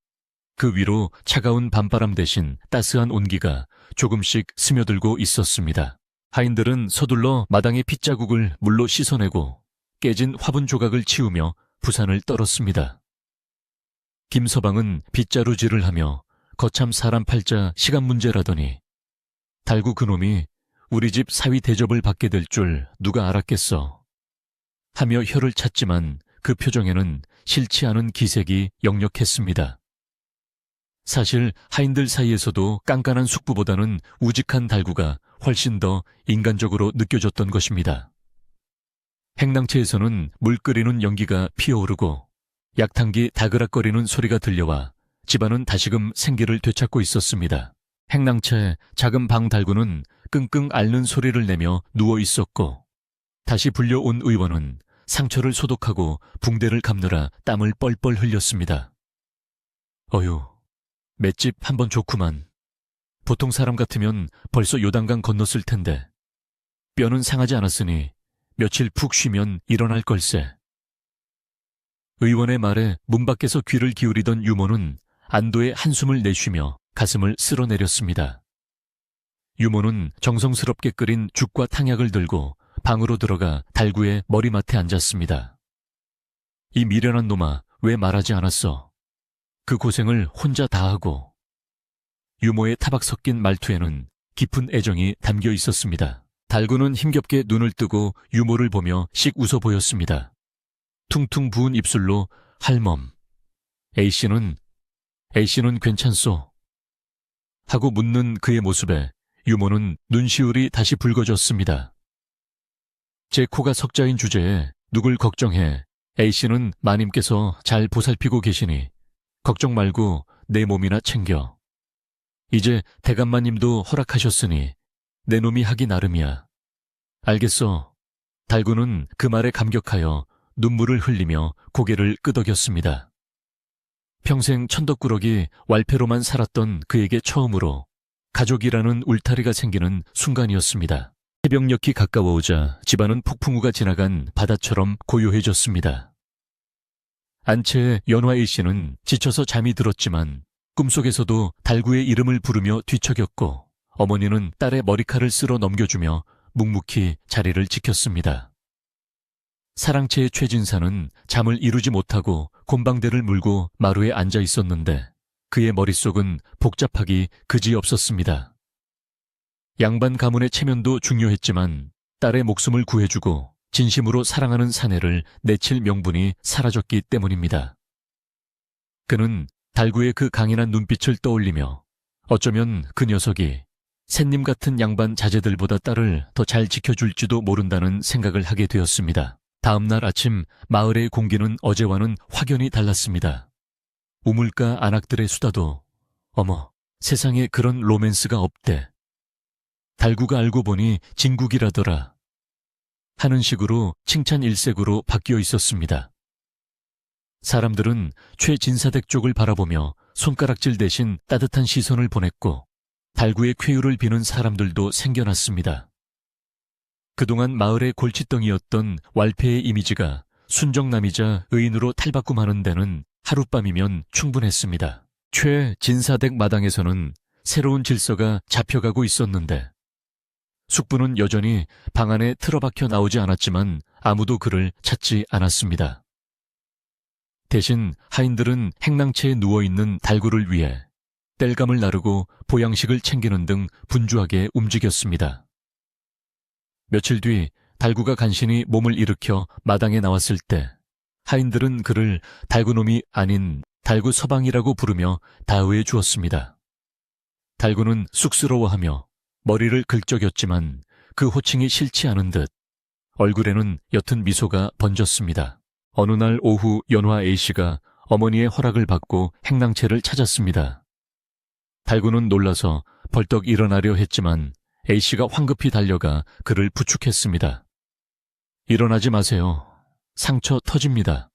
그 위로 차가운 밤바람 대신 따스한 온기가 조금씩 스며들고 있었습니다. 하인들은 서둘러 마당의 핏자국을 물로 씻어내고 깨진 화분 조각을 치우며 부산을 떨었습니다. 김서방은 빗자루질을 하며 거참 사람 팔자 시간 문제라더니 달구 그놈이 우리 집 사위 대접을 받게 될 줄 누가 알았겠어. 하며 혀를 찼지만 그 표정에는 싫지 않은 기색이 역력했습니다. 사실 하인들 사이에서도 깐깐한 숙부보다는 우직한 달구가 훨씬 더 인간적으로 느껴졌던 것입니다. 행랑채에서는 물 끓이는 연기가 피어오르고 약탕기 다그락거리는 소리가 들려와 집안은 다시금 생기를 되찾고 있었습니다. 행랑채 작은 방 달구는 끙끙 앓는 소리를 내며 누워 있었고 다시 불려온 의원은 상처를 소독하고 붕대를 감느라 땀을 뻘뻘 흘렸습니다. 어휴, 맷집 한번 좋구만. 보통 사람 같으면 벌써 요단강 건넜을 텐데 뼈는 상하지 않았으니 며칠 푹 쉬면 일어날 걸세. 의원의 말에 문 밖에서 귀를 기울이던 유모는 안도의 한숨을 내쉬며 가슴을 쓸어내렸습니다. 유모는 정성스럽게 끓인 죽과 탕약을 들고 방으로 들어가 달구의 머리맡에 앉았습니다. 이 미련한 놈아, 왜 말하지 않았어? 그 고생을 혼자 다 하고. 유모의 타박 섞인 말투에는 깊은 애정이 담겨 있었습니다. 달구는 힘겹게 눈을 뜨고 유모를 보며 씩 웃어 보였습니다. 퉁퉁 부은 입술로 할멈. A씨는 괜찮소? 하고 묻는 그의 모습에 유모는 눈시울이 다시 붉어졌습니다. 제 코가 석자인 주제에 누굴 걱정해. A씨는 마님께서 잘 보살피고 계시니 걱정 말고 내 몸이나 챙겨. 이제 대감마님도 허락하셨으니 내 놈이 하기 나름이야. 알겠어. 달구는 그 말에 감격하여 눈물을 흘리며 고개를 끄덕였습니다. 평생 천덕꾸러기 왈패로만 살았던 그에게 처음으로 가족이라는 울타리가 생기는 순간이었습니다. 새벽녘이 가까워오자 집안은 폭풍우가 지나간 바다처럼 고요해졌습니다. 안채의 연화 A씨는 지쳐서 잠이 들었지만 꿈속에서도 달구의 이름을 부르며 뒤척였고 어머니는 딸의 머리칼을 쓸어 넘겨주며 묵묵히 자리를 지켰습니다. 사랑채의 최진사는 잠을 이루지 못하고 곰방대를 물고 마루에 앉아 있었는데 그의 머릿속은 복잡하기 그지없었습니다. 양반 가문의 체면도 중요했지만 딸의 목숨을 구해주고 진심으로 사랑하는 사내를 내칠 명분이 사라졌기 때문입니다. 그는 달구의 그 강인한 눈빛을 떠올리며 어쩌면 그 녀석이 샌님 같은 양반 자제들보다 딸을 더 잘 지켜줄지도 모른다는 생각을 하게 되었습니다. 다음 날 아침 마을의 공기는 어제와는 확연히 달랐습니다. 우물가 안악들의 수다도 어머, 세상에 그런 로맨스가 없대. 달구가 알고 보니 진국이라더라. 하는 식으로 칭찬 일색으로 바뀌어 있었습니다. 사람들은 최진사댁 쪽을 바라보며 손가락질 대신 따뜻한 시선을 보냈고 달구의 쾌유를 비는 사람들도 생겨났습니다. 그동안 마을의 골칫덩이였던 왈패의 이미지가 순정남이자 의인으로 탈바꿈하는 데는 하룻밤이면 충분했습니다. 최진사댁 마당에서는 새로운 질서가 잡혀가고 있었는데 숙부는 여전히 방 안에 틀어박혀 나오지 않았지만 아무도 그를 찾지 않았습니다. 대신 하인들은 행랑채에 누워있는 달구를 위해 땔감을 나르고 보양식을 챙기는 등 분주하게 움직였습니다. 며칠 뒤 달구가 간신히 몸을 일으켜 마당에 나왔을 때 하인들은 그를 달구놈이 아닌 달구 서방이라고 부르며 다의해 주었습니다. 달구는 쑥스러워하며 머리를 긁적였지만 그 호칭이 싫지 않은 듯 얼굴에는 옅은 미소가 번졌습니다. 어느 날 오후 연화 A씨가 어머니의 허락을 받고 행랑채를 찾았습니다. 달구는 놀라서 벌떡 일어나려 했지만 A씨가 황급히 달려가 그를 부축했습니다. 일어나지 마세요. 상처 터집니다.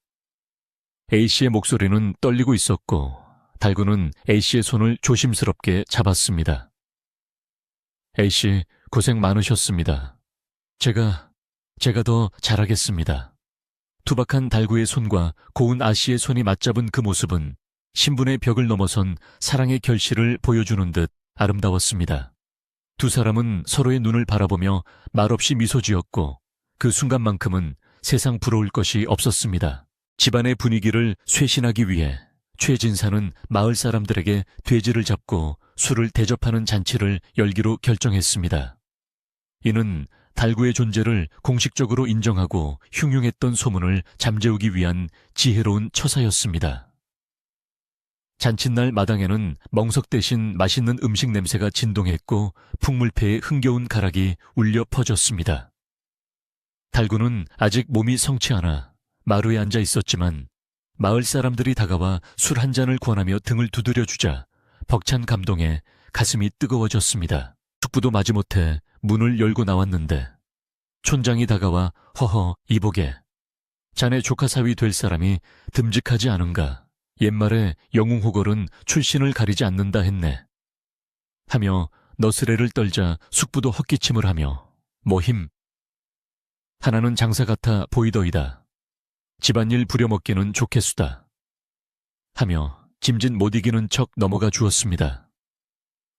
A씨의 목소리는 떨리고 있었고 달구는 A씨의 손을 조심스럽게 잡았습니다. A씨, 고생 많으셨습니다. 제가 더 잘하겠습니다. 투박한 달구의 손과 고운 아씨의 손이 맞잡은 그 모습은 신분의 벽을 넘어선 사랑의 결실을 보여주는 듯 아름다웠습니다. 두 사람은 서로의 눈을 바라보며 말없이 미소 지었고 그 순간만큼은 세상 부러울 것이 없었습니다. 집안의 분위기를 쇄신하기 위해 최진사는 마을 사람들에게 돼지를 잡고 술을 대접하는 잔치를 열기로 결정했습니다. 이는 달구의 존재를 공식적으로 인정하고 흉흉했던 소문을 잠재우기 위한 지혜로운 처사였습니다. 잔칫날 마당에는 멍석 대신 맛있는 음식 냄새가 진동했고 풍물패의 흥겨운 가락이 울려 퍼졌습니다. 달구는 아직 몸이 성치 않아 마루에 앉아 있었지만 마을 사람들이 다가와 술 한 잔을 권하며 등을 두드려주자 벅찬 감동에 가슴이 뜨거워졌습니다. 숙부도 마지못해 문을 열고 나왔는데 촌장이 다가와 허허 이보게 자네 조카 사위 될 사람이 듬직하지 않은가. 옛말에 영웅호걸은 출신을 가리지 않는다 했네. 하며 너스레를 떨자 숙부도 헛기침을 하며 뭐 힘. 하나는 장사 같아 보이더이다. 집안일 부려먹기는 좋겠수다. 하며 짐짓 못 이기는 척 넘어가 주었습니다.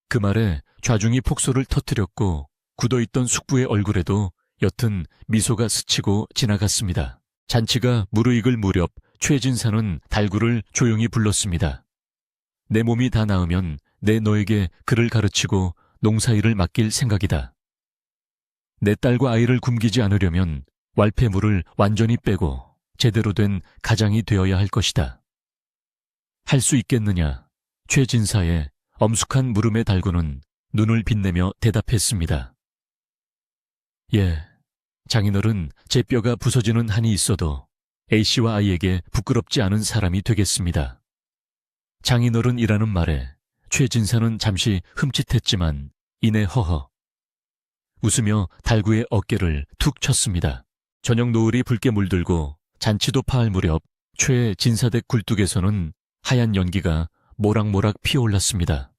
그 말에 좌중이 폭소를 터뜨렸고 굳어있던 숙부의 얼굴에도 옅은 미소가 스치고 지나갔습니다. 잔치가 무르익을 무렵 최진사는 달구를 조용히 불렀습니다. 내 몸이 다 나으면 내 너에게 글을 가르치고 농사일을 맡길 생각이다. 내 딸과 아이를 굶기지 않으려면 왈패물을 완전히 빼고 제대로 된 가장이 되어야 할 것이다. 할 수 있겠느냐? 최진사의 엄숙한 물음에 달구는 눈을 빛내며 대답했습니다. 예, 장인어른 제 뼈가 부서지는 한이 있어도 A씨와 아이에게 부끄럽지 않은 사람이 되겠습니다. 장인어른이라는 말에 최진사는 잠시 흠칫했지만 이내 허허. 웃으며 달구의 어깨를 툭 쳤습니다. 저녁 노을이 붉게 물들고 잔치도 파할 무렵 최진사댁 굴뚝에서는 하얀 연기가 모락모락 피어올랐습니다.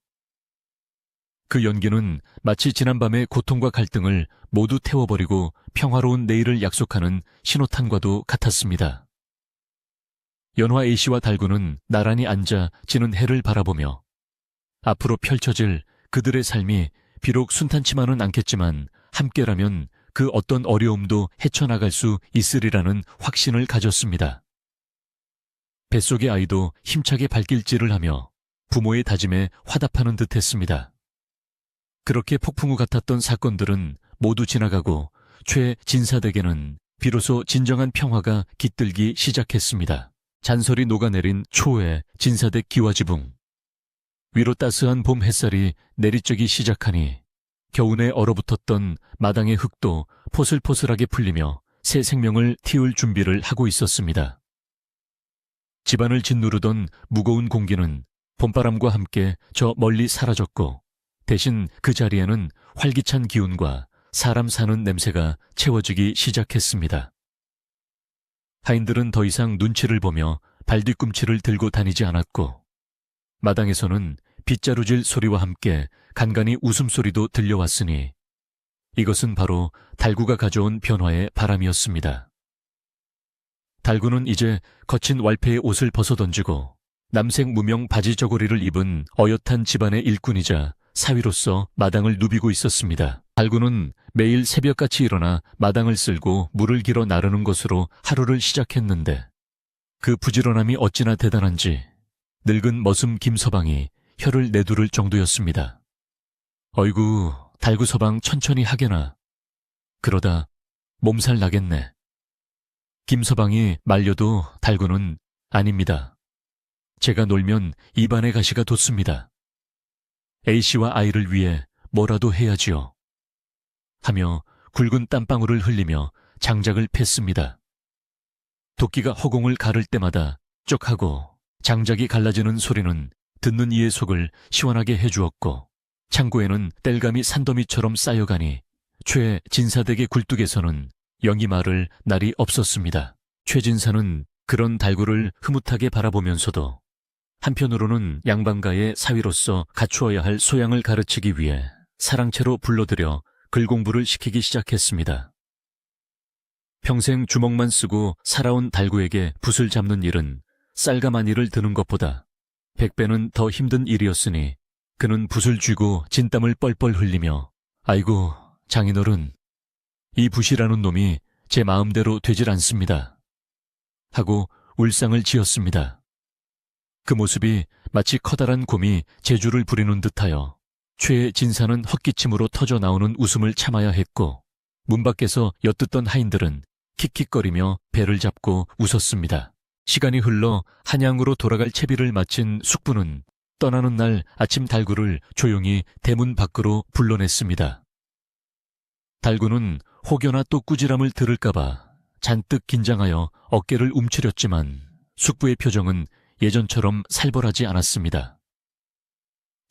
그 연기는 마치 지난밤의 고통과 갈등을 모두 태워버리고 평화로운 내일을 약속하는 신호탄과도 같았습니다. 연화 A씨와 달구는 나란히 앉아 지는 해를 바라보며 앞으로 펼쳐질 그들의 삶이 비록 순탄치만은 않겠지만 함께라면 그 어떤 어려움도 헤쳐나갈 수 있으리라는 확신을 가졌습니다. 뱃속의 아이도 힘차게 발길질을 하며 부모의 다짐에 화답하는 듯했습니다. 그렇게 폭풍우 같았던 사건들은 모두 지나가고 최진사댁에는 비로소 진정한 평화가 깃들기 시작했습니다. 잔설이 녹아내린 초의 진사댁 기와지붕. 위로 따스한 봄 햇살이 내리쬐기 시작하니 겨우내 얼어붙었던 마당의 흙도 포슬포슬하게 풀리며 새 생명을 틔울 준비를 하고 있었습니다. 집안을 짓누르던 무거운 공기는 봄바람과 함께 저 멀리 사라졌고 대신 그 자리에는 활기찬 기운과 사람 사는 냄새가 채워지기 시작했습니다. 하인들은 더 이상 눈치를 보며 발뒤꿈치를 들고 다니지 않았고 마당에서는 빗자루질 소리와 함께 간간히 웃음소리도 들려왔으니 이것은 바로 달구가 가져온 변화의 바람이었습니다. 달구는 이제 거친 왈패의 옷을 벗어던지고 남색 무명 바지 저고리를 입은 어엿한 집안의 일꾼이자 사위로서 마당을 누비고 있었습니다. 달구는 매일 새벽같이 일어나 마당을 쓸고 물을 길어 나르는 것으로 하루를 시작했는데 그 부지런함이 어찌나 대단한지 늙은 머슴 김서방이 혀를 내두를 정도였습니다. 어이구, 달구 서방 천천히 하게나. 그러다 몸살 나겠네. 김서방이 말려도 달구는 아닙니다. 제가 놀면 입안의 가시가 돋습니다. A씨와 아이를 위해 뭐라도 해야지요. 하며 굵은 땀방울을 흘리며 장작을 팼습니다. 도끼가 허공을 가를 때마다 쪽 하고 장작이 갈라지는 소리는 듣는 이의 속을 시원하게 해주었고 창고에는 땔감이 산더미처럼 쌓여가니 최 진사댁의 굴뚝에서는 영이 말을 날이 없었습니다. 최 진사는 그런 달구를 흐뭇하게 바라보면서도 한편으로는 양반가의 사위로서 갖추어야 할 소양을 가르치기 위해 사랑채로 불러들여 글 공부를 시키기 시작했습니다. 평생 주먹만 쓰고 살아온 달구에게 붓을 잡는 일은 쌀가마니를 드는 것보다 100배는 더 힘든 일이었으니 그는 붓을 쥐고 진땀을 뻘뻘 흘리며 아이고 장인어른, 이 붓이라는 놈이 제 마음대로 되질 않습니다. 하고 울상을 지었습니다. 그 모습이 마치 커다란 곰이 재주를 부리는 듯하여 최의 진사는 헛기침으로 터져 나오는 웃음을 참아야 했고 문 밖에서 엿듣던 하인들은 킥킥거리며 배를 잡고 웃었습니다. 시간이 흘러 한양으로 돌아갈 채비를 마친 숙부는 떠나는 날 아침 달구를 조용히 대문 밖으로 불러냈습니다. 달구는 혹여나 또 꾸지람을 들을까봐 잔뜩 긴장하여 어깨를 움츠렸지만 숙부의 표정은 예전처럼 살벌하지 않았습니다.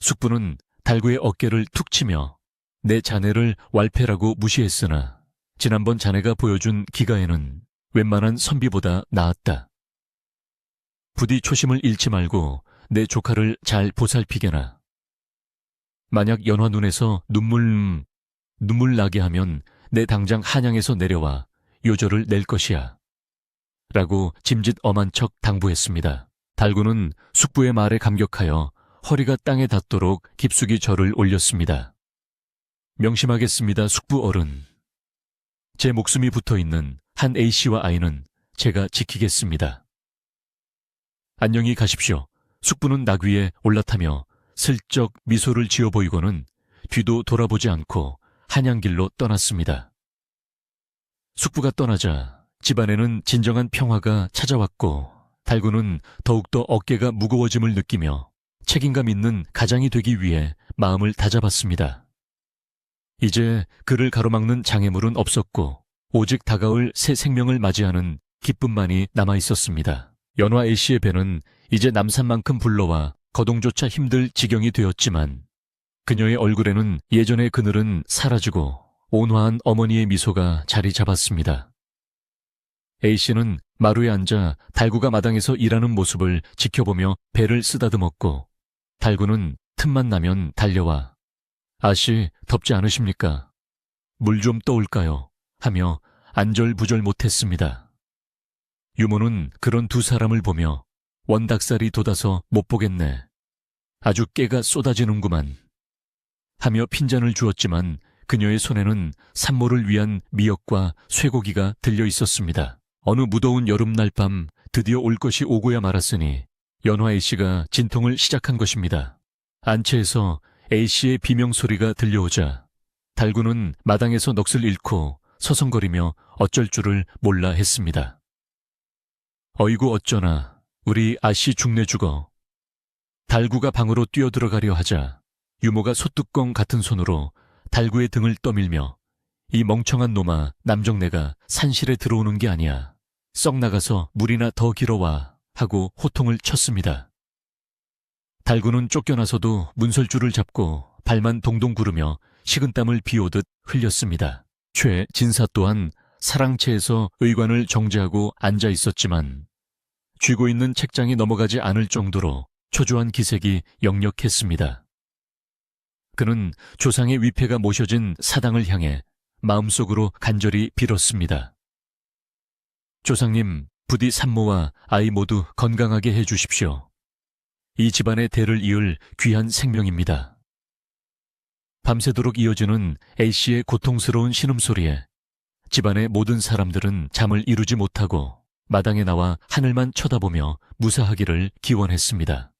숙부는 달구의 어깨를 툭 치며 내 자네를 왈패라고 무시했으나 지난번 자네가 보여준 기가에는 웬만한 선비보다 나았다. 부디 초심을 잃지 말고 내 조카를 잘 보살피게나. 만약 연화 눈에서 눈물 나게 하면 내 당장 한양에서 내려와 요절을 낼 것이야. 라고 짐짓 엄한 척 당부했습니다. 달구는 숙부의 말에 감격하여 허리가 땅에 닿도록 깊숙이 절을 올렸습니다. 명심하겠습니다, 숙부 어른. 제 목숨이 붙어있는 한 A씨와 아이는 제가 지키겠습니다. 안녕히 가십시오. 숙부는 낙 위에 올라타며 슬쩍 미소를 지어 보이고는 뒤도 돌아보지 않고 한양길로 떠났습니다. 숙부가 떠나자 집안에는 진정한 평화가 찾아왔고 달구는 더욱더 어깨가 무거워짐을 느끼며 책임감 있는 가장이 되기 위해 마음을 다잡았습니다. 이제 그를 가로막는 장애물은 없었고 오직 다가올 새 생명을 맞이하는 기쁨만이 남아있었습니다. 연화 A씨의 배는 이제 남산만큼 불러와 거동조차 힘들 지경이 되었지만 그녀의 얼굴에는 예전의 그늘은 사라지고 온화한 어머니의 미소가 자리 잡았습니다. A씨는 마루에 앉아 달구가 마당에서 일하는 모습을 지켜보며 배를 쓰다듬었고 달구는 틈만 나면 달려와 아씨 덥지 않으십니까? 물 좀 떠올까요? 하며 안절부절 못했습니다. 유모는 그런 두 사람을 보며 원닭살이 돋아서 못 보겠네. 아주 깨가 쏟아지는구만. 하며 핀잔을 주었지만 그녀의 손에는 산모를 위한 미역과 쇠고기가 들려 있었습니다. 어느 무더운 여름날 밤 드디어 올 것이 오고야 말았으니 연화 A씨가 진통을 시작한 것입니다. 안채에서 A씨의 비명소리가 들려오자 달구는 마당에서 넋을 잃고 서성거리며 어쩔 줄을 몰라 했습니다. 어이구 어쩌나 우리 아씨 죽네 죽어. 달구가 방으로 뛰어들어가려 하자 유모가 소뚜껑 같은 손으로 달구의 등을 떠밀며 이 멍청한 놈아, 남정네가 산실에 들어오는 게 아니야. 썩 나가서 물이나 더 길어와 하고 호통을 쳤습니다. 달구는 쫓겨나서도 문설줄을 잡고 발만 동동 구르며 식은땀을 비오듯 흘렸습니다. 최 진사 또한 사랑채에서 의관을 정지하고 앉아 있었지만 쥐고 있는 책장이 넘어가지 않을 정도로 초조한 기색이 역력했습니다. 그는 조상의 위패가 모셔진 사당을 향해 마음속으로 간절히 빌었습니다. 조상님, 부디 산모와 아이 모두 건강하게 해주십시오. 이 집안의 대를 이을 귀한 생명입니다. 밤새도록 이어지는 A씨의 고통스러운 신음소리에 집안의 모든 사람들은 잠을 이루지 못하고 마당에 나와 하늘만 쳐다보며 무사하기를 기원했습니다.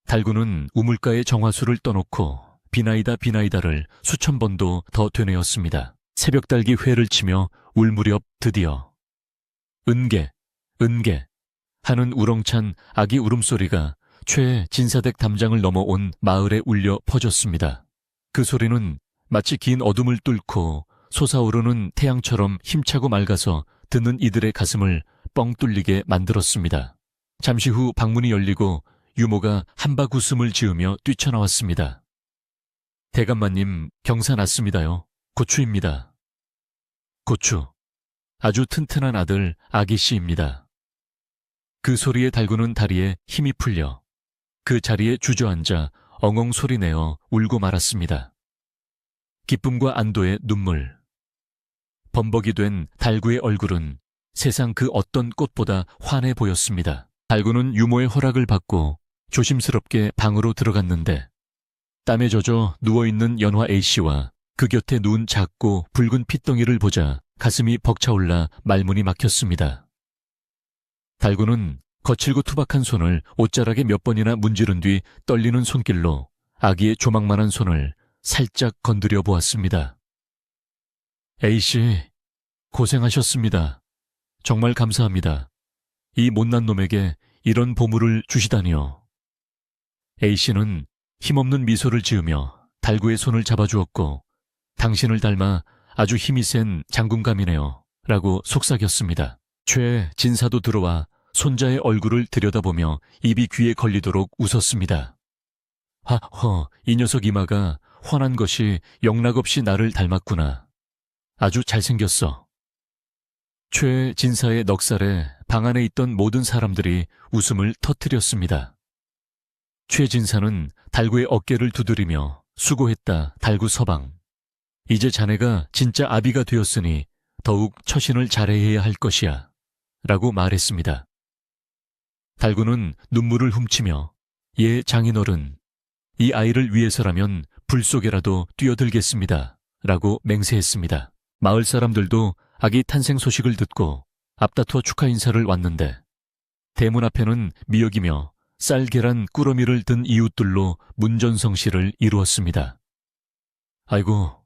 달구는 우물가의 정화수를 떠놓고 비나이다를 수천 번도 더 되뇌었습니다. 새벽달기 회를 치며 울 무렵 드디어 은계 하는 우렁찬 아기 울음소리가 최 진사댁 담장을 넘어온 마을에 울려 퍼졌습니다. 그 소리는 마치 긴 어둠을 뚫고 솟아오르는 태양처럼 힘차고 맑아서 듣는 이들의 가슴을 뻥 뚫리게 만들었습니다. 잠시 후 방문이 열리고 유모가 한박 웃음을 지으며 뛰쳐나왔습니다. 대감마님, 경사 났습니다요. 고추입니다. 고추, 아주 튼튼한 아들 아기씨입니다. 그 소리에 달구는 다리에 힘이 풀려 그 자리에 주저앉아 엉엉 소리내어 울고 말았습니다. 기쁨과 안도의 눈물. 범벅이 된 달구의 얼굴은 세상 그 어떤 꽃보다 환해 보였습니다. 달구는 유모의 허락을 받고 조심스럽게 방으로 들어갔는데 땀에 젖어 누워있는 연화 A씨와 그 곁에 누운 작고 붉은 핏덩이를 보자 가슴이 벅차올라 말문이 막혔습니다. 달구는 거칠고 투박한 손을 옷자락에 몇 번이나 문지른 뒤 떨리는 손길로 아기의 조망만한 손을 살짝 건드려 보았습니다. A씨, 고생하셨습니다. 정말 감사합니다. 이 못난 놈에게 이런 보물을 주시다니요. A씨는 힘없는 미소를 지으며 달구의 손을 잡아주었고 당신을 닮아 아주 힘이 센 장군감이네요 라고 속삭였습니다. 최 진사도 들어와 손자의 얼굴을 들여다보며 입이 귀에 걸리도록 웃었습니다. 하허, 이 녀석 이마가 훤한 것이 영락없이 나를 닮았구나. 아주 잘생겼어. 최 진사의 넉살에 방 안에 있던 모든 사람들이 웃음을 터뜨렸습니다. 최 진사는 달구의 어깨를 두드리며 수고했다, 달구 서방. 이제 자네가 진짜 아비가 되었으니 더욱 처신을 잘해야 할 것이야 라고 말했습니다. 달구는 눈물을 훔치며 예, 장인어른, 이 아이를 위해서라면 불 속에라도 뛰어들겠습니다 라고 맹세했습니다. 마을 사람들도 아기 탄생 소식을 듣고 앞다투어 축하 인사를 왔는데 대문 앞에는 미역이며 쌀, 계란, 꾸러미를 든 이웃들로 문전성시를 이루었습니다. 아이고,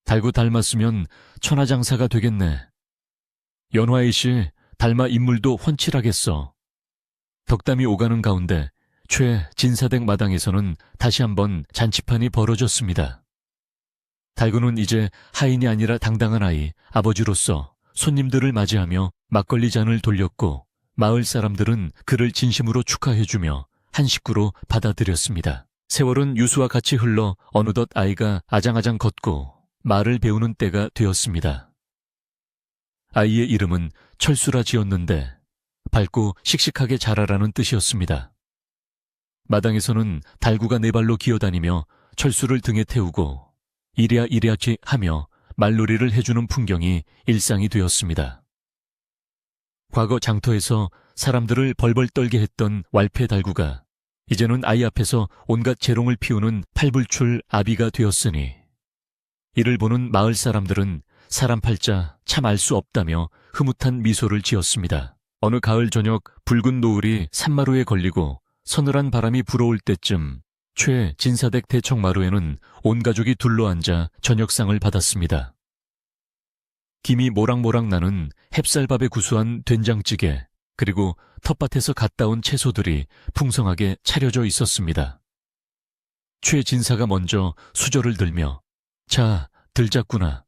달구 닮았으면 천하장사가 되겠네. 연화이씨 닮아 인물도 훤칠하겠어. 덕담이 오가는 가운데 최 진사댁 마당에서는 다시 한번 잔치판이 벌어졌습니다. 달구는 이제 하인이 아니라 당당한 아이, 아버지로서 손님들을 맞이하며 막걸리 잔을 돌렸고 마을 사람들은 그를 진심으로 축하해주며 한 식구로 받아들였습니다. 세월은 유수와 같이 흘러 어느덧 아이가 아장아장 걷고 말을 배우는 때가 되었습니다. 아이의 이름은 철수라 지었는데 밝고 씩씩하게 자라라는 뜻이었습니다. 마당에서는 달구가 네 발로 기어다니며 철수를 등에 태우고 이랴이랴치 하며 말놀이를 해주는 풍경이 일상이 되었습니다. 과거 장터에서 사람들을 벌벌 떨게 했던 왈패 달구가 이제는 아이 앞에서 온갖 재롱을 피우는 팔불출 아비가 되었으니 이를 보는 마을 사람들은 사람 팔자 참 알 수 없다며 흐뭇한 미소를 지었습니다. 어느 가을 저녁 붉은 노을이 산마루에 걸리고 서늘한 바람이 불어올 때쯤 최 진사댁 대청마루에는 온 가족이 둘러앉아 저녁상을 받았습니다. 김이 모락모락 나는 햅쌀밥에 구수한 된장찌개 그리고 텃밭에서 갓 따온 채소들이 풍성하게 차려져 있었습니다. 최 진사가 먼저 수저를 들며 자, 들잡구나.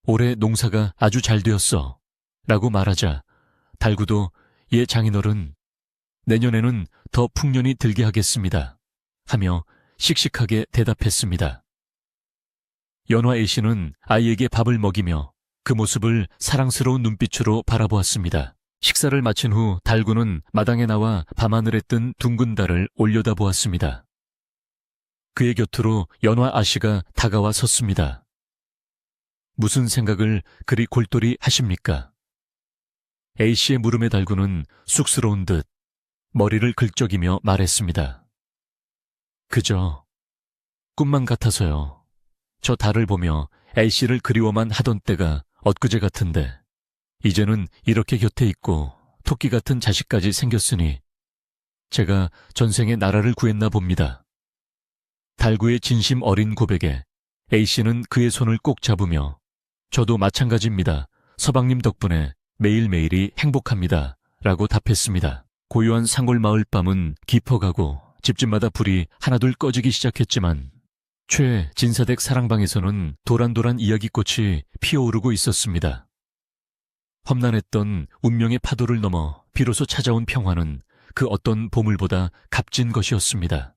올해 농사가 아주 잘 되었어. 라고 말하자 달구도 예 장인어른, 내년에는 더 풍년이 들게 하겠습니다. 하며 씩씩하게 대답했습니다. 연화 A씨는 아이에게 밥을 먹이며 그 모습을 사랑스러운 눈빛으로 바라보았습니다. 식사를 마친 후 달구는 마당에 나와 밤하늘에 뜬 둥근 달을 올려다보았습니다. 그의 곁으로 연화 아씨가 다가와 섰습니다. 무슨 생각을 그리 골똘히 하십니까? A씨의 물음에 달구는 쑥스러운 듯 머리를 긁적이며 말했습니다. 그저 꿈만 같아서요. 저 달을 보며 A씨를 그리워만 하던 때가 엊그제 같은데 이제는 이렇게 곁에 있고 토끼 같은 자식까지 생겼으니 제가 전생에 나라를 구했나 봅니다. 달구의 진심 어린 고백에 A씨는 그의 손을 꼭 잡으며 저도 마찬가지입니다. 서방님 덕분에 매일매일이 행복합니다. 라고 답했습니다. 고요한 상골마을 밤은 깊어가고 집집마다 불이 하나둘 꺼지기 시작했지만 최 진사댁 사랑방에서는 도란도란 이야기꽃이 피어오르고 있었습니다. 험난했던 운명의 파도를 넘어 비로소 찾아온 평화는 그 어떤 보물보다 값진 것이었습니다.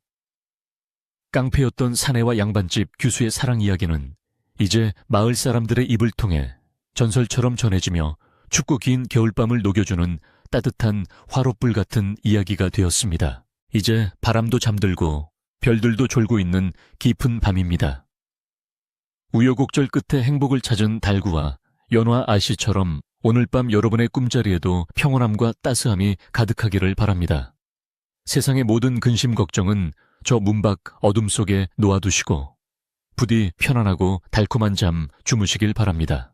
깡패였던 사내와 양반집 규수의 사랑 이야기는 이제 마을 사람들의 입을 통해 전설처럼 전해지며 춥고 긴 겨울밤을 녹여주는 따뜻한 화롯불 같은 이야기가 되었습니다. 이제 바람도 잠들고 별들도 졸고 있는 깊은 밤입니다. 우여곡절 끝에 행복을 찾은 달구와 연화 아씨처럼 오늘 밤 여러분의 꿈자리에도 평온함과 따스함이 가득하기를 바랍니다. 세상의 모든 근심 걱정은 저 문밖 어둠 속에 놓아두시고 부디 편안하고 달콤한 잠 주무시길 바랍니다.